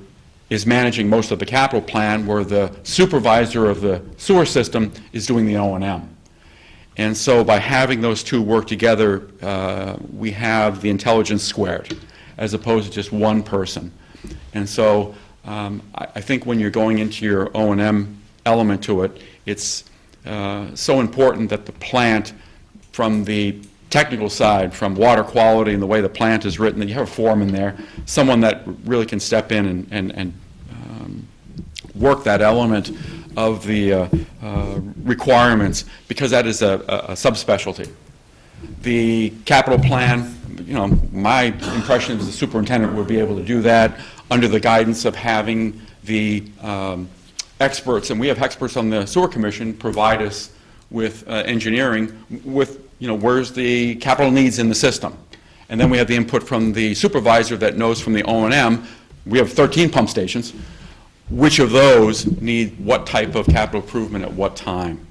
is managing most of the capital plan, where the supervisor of the sewer system is doing the O&M. And so by having those two work together, we have the intelligence squared, as opposed to just one person. And so I think when you're going into your O&M element to it, it's so important that the plant, from the technical side, from water quality and the way the plant is written, that you have a foreman there, someone that really can step in and work that element of the requirements, because that is a subspecialty. The capital plan, my impression is the superintendent would be able to do that under the guidance of having the experts, and we have experts on the Sewer Commission, provide us with engineering, with where's the capital needs in the system. And then we have the input from the supervisor that knows from the O&M. We have 13 pump stations. Which of those need what type of capital improvement at what time?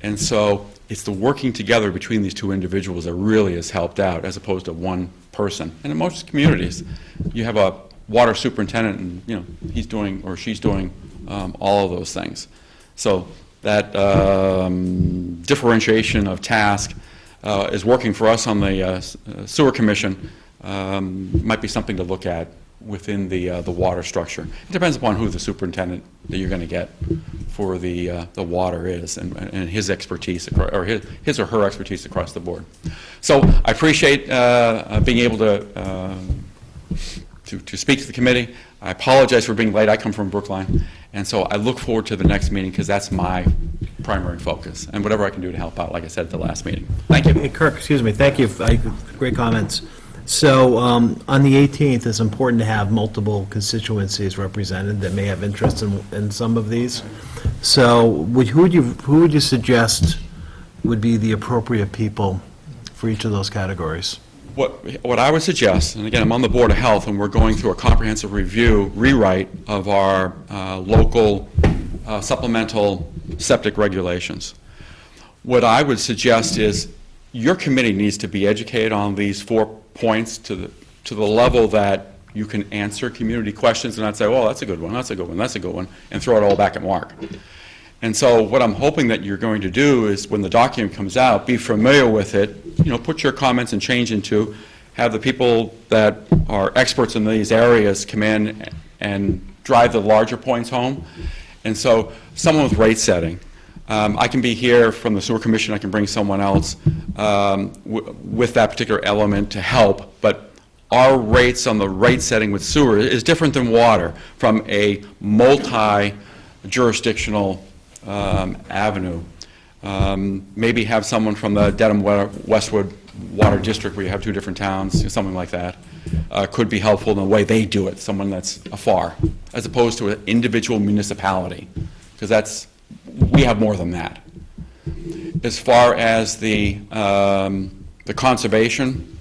And so it's the working together between these two individuals that really has helped out, as opposed to one person. And in most communities, you have a water superintendent, and, you know, he's doing, or she's doing all of those things. So that differentiation of task is working for us on the sewer commission. Might be something to look at within the water structure. It depends upon who the superintendent that you're going to get for the water is, and his expertise, or his or her expertise across the board. So I appreciate being able to speak to the committee. I apologize for being late. I come from Brookline, and so I look forward to the next meeting because that's my primary focus, and whatever I can do to help out, like I said at the last meeting. Thank you. Hey, Kirk, excuse me, thank you, great comments. So on the 18th, it's important to have multiple constituencies represented that may have interest in some of these. So who would you suggest would be the appropriate people for each of those categories? What I would suggest, and again, I'm on the Board of Health, and we're going through a comprehensive rewrite of our local supplemental septic regulations. What I would suggest is your committee needs to be educated on these 4 points to the level that you can answer community questions and not say, oh, that's a good one, that's a good one, that's a good one, and throw it all back at Mark. And so what I'm hoping that you're going to do is when the document comes out, be familiar with it, you know, put your comments and change into, have the people that are experts in these areas come in and drive the larger points home. And so someone with rate setting, I can be here from the Sewer Commission, I can bring someone else with that particular element to help, but our rates on the rate setting with sewer is different than water from a multi-jurisdictional avenue. Maybe have someone from the Dedham-Westwood Water District where you have 2 different towns, something like that, could be helpful in the way they do it, someone that's afar, as opposed to an individual municipality, because we have more than that. As far as the conservation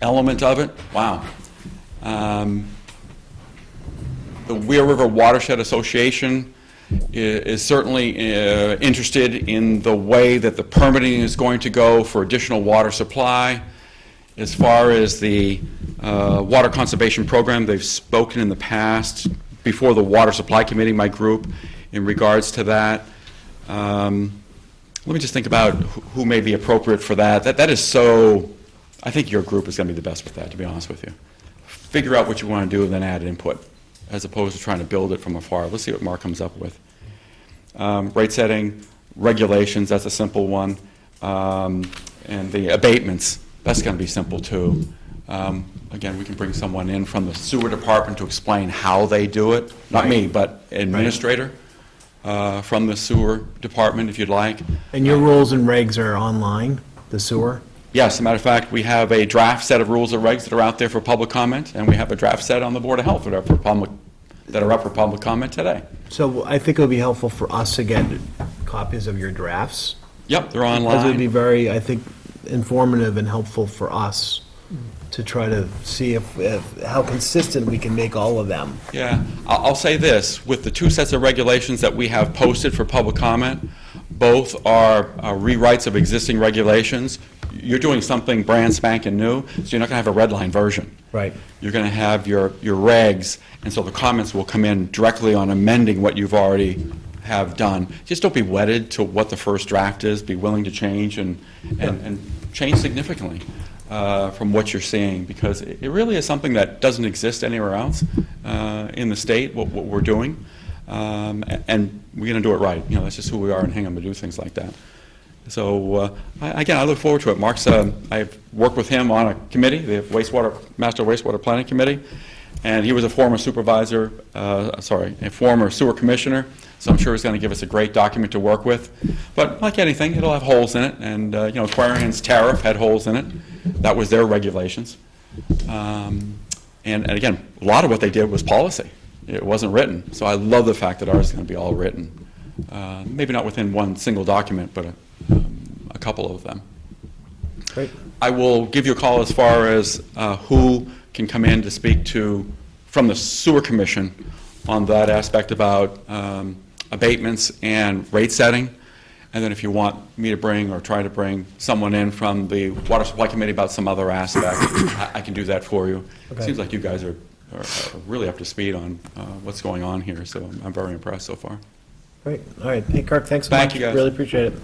element of it, wow. The Weir River Watershed Association is certainly interested in the way that the permitting is going to go for additional water supply. As far as the water conservation program, they've spoken in the past before the Water Supply Committee, my group, in regards to that. Let me just think about who may be appropriate for that. That is so, I think your group is going to be the best with that, to be honest with you. Figure out what you want to do and then add input, as opposed to trying to build it from afar. Let's see what Mark comes up with. Rate setting, regulations, that's a simple one. And the abatements, that's going to be simple too. Again, we can bring someone in from the sewer department to explain how they do it. Not me, but administrator from the sewer department, if you'd like. And your rules and regs are online, the sewer? Yes, as a matter of fact, we have a draft set of rules and regs that are out there for public comment, and we have a draft set on the Board of Health that are up for public comment today. So I think it would be helpful for us to get copies of your drafts. Yep, they're Because it would be online. very, I think, informative and helpful for us to try to see how consistent we can make all of them. Yeah, I'll say this, with the 2 sets of regulations that we have posted for public comment, both are rewrites of existing regulations. You're doing something brand spanking new, so you're not going to have a red line version. Right. You're going to have your regs, and so the comments will come in directly on amending what you've already have done. Just don't be wedded to what the first draft is. Be willing to change and change significantly from what you're seeing, because it really is something that doesn't exist anywhere else in the state, what we're doing. And we're going to do it right. You know, that's just who we are in Hingham, to do things like that. So, again, I look forward to it. Mark's, I've worked with him on a committee, the Master Wastewater Planning Committee, and he was a former supervisor, a former sewer commissioner, so I'm sure he's going to give us a great document to work with. But like anything, it'll have holes in it, and, you know, Aquarion's tariff had holes in it. That was their regulations. And again, a lot of what they did was policy. It wasn't written. So I love the fact that ours is going to be all written. Maybe not within one single document, but a couple of them. Great. I will give you a call as far as who can come in to speak to from the Sewer Commission on that aspect about abatements and rate setting. And then if you want me to bring or try to bring someone in from the Water Supply Committee about some other aspect, I can do that for you. Okay. Seems like you guys are are really up to speed on what's going on here, so I'm very impressed so far. Great, all right. Hey, Kirk, thanks so much. Thank you, guys. Really appreciate it.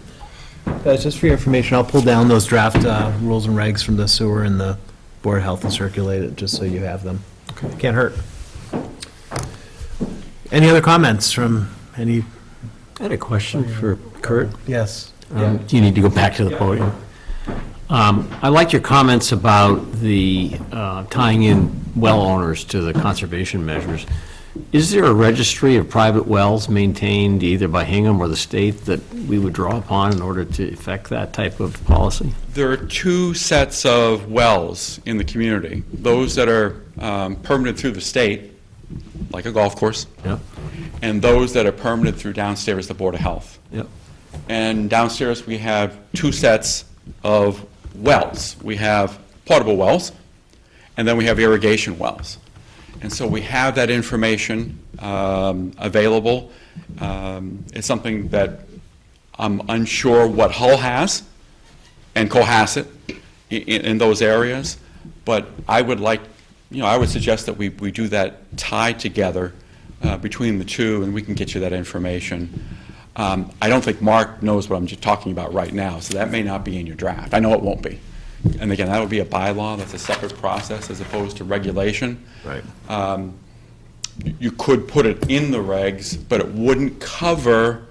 Guys, just for your information, I'll pull down those draft rules and regs from the sewer and the Board of Health and circulate it, just so you have them. Can't hurt. Any other comments from any? I had a question for Kurt. Yes. Do you need to go back to the podium? I like your comments about the tying in well owners to the conservation measures. Is there a registry of private wells maintained either by Hingham or the state that we would draw upon in order to effect that type of policy? There are two sets of wells in the community. Those that are permitted through the state, like a golf course, Yep, and those that are permitted through downstairs, the Board of Health. yep. And downstairs, we have two sets of wells. We have potable wells, and then we have irrigation wells. And so we have that information available. It's something that I'm unsure what Hull has and Cohasset in those areas, but I would like, I would suggest that we do that tie together between the two, and we can get you that information. I don't think Mark knows what I'm just talking about right now, so that may not be in your draft. I know it won't be. And again, that would be a bylaw. That's a separate process as opposed to regulation. Right. You could put it in the regs, but it wouldn't cover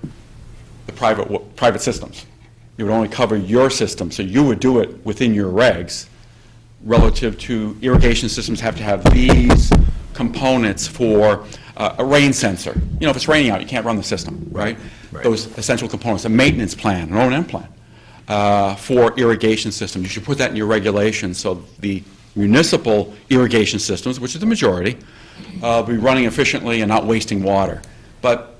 the private systems. It would only cover your system, so you would do it within your regs. Relative to irrigation systems have to have these components for a rain sensor. If it's raining out, you can't run the system, right? Right. Those essential components, a maintenance plan, an O&M plan for irrigation systems. You should put that in your regulations so the municipal irrigation systems, which is the majority, be running efficiently and not wasting water. But,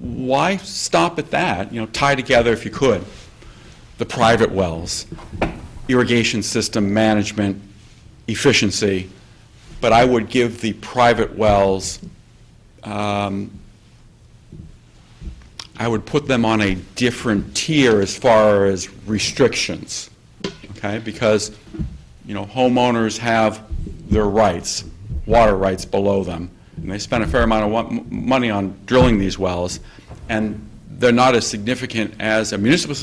why stop at that? Tie together, if you could, the private wells, irrigation system management, efficiency, but I would give the private wells, I would put them on a different tier as far as restrictions, okay? Because, homeowners have their rights, water rights below them, and they spend a fair amount of money on drilling these wells, and they're not as significant as a municipal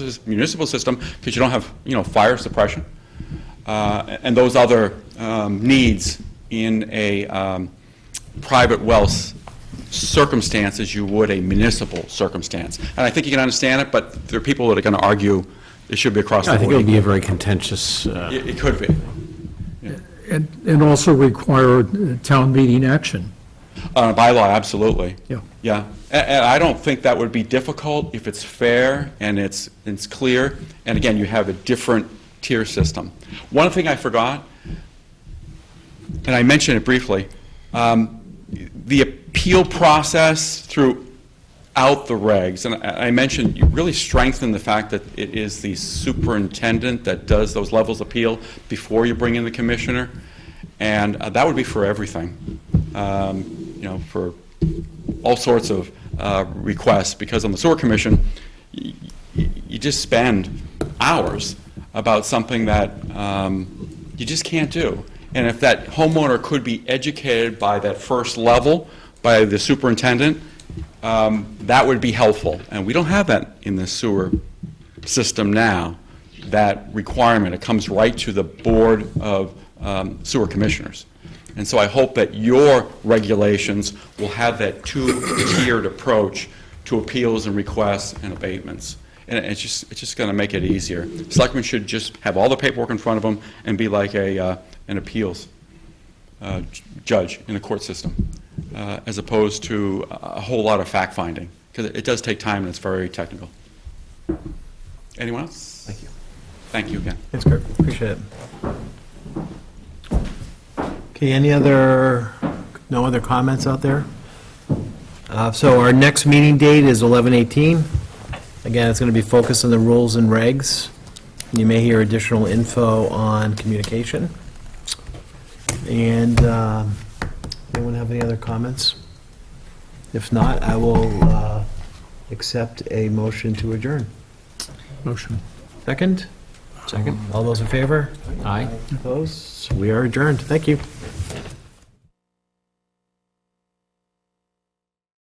system because you don't have, fire suppression and those other needs in a private well circumstance as you would a municipal circumstance. And I think you can understand it, but there are people that are going to argue it should be across the board. I think it would be a very contentious, It could be. And also require town meeting action. Bylaw, absolutely. Yeah. Yeah. And I don't think that would be difficult if it's fair and it's clear. And again, you have a different tier system. One thing I forgot, and I mentioned it briefly, the appeal process throughout the regs, and I mentioned you really strengthen the fact that it is the superintendent that does those levels of appeal before you bring in the commissioner, and that would be for everything, for all sorts of requests, because on the sewer commission, you just spend hours about something that you just can't do. And if that homeowner could be educated by that first level, by the superintendent, that would be helpful. And we don't have that in the sewer system now, that requirement. It comes right to the Board of Sewer Commissioners. And so I hope that your regulations will have that two-tiered approach to appeals and requests and abatements. And it's just going to make it easier. Selectmen should just have all the paperwork in front of them and be like an appeals judge in the court system, as opposed to a whole lot of fact-finding, because it does take time and it's very technical. Anyone else? Thank you. Thank you again. Thanks, Kirk. Appreciate it. Okay, no other comments out there? So our next meeting date is 11/18. Again, it's going to be focused on the rules and regs. You may hear additional info on communication. And anyone have any other comments? If not, I will accept a motion to adjourn. Motion. Second? second? All those in favor? Aye. Opposed? We are adjourned. Thank you.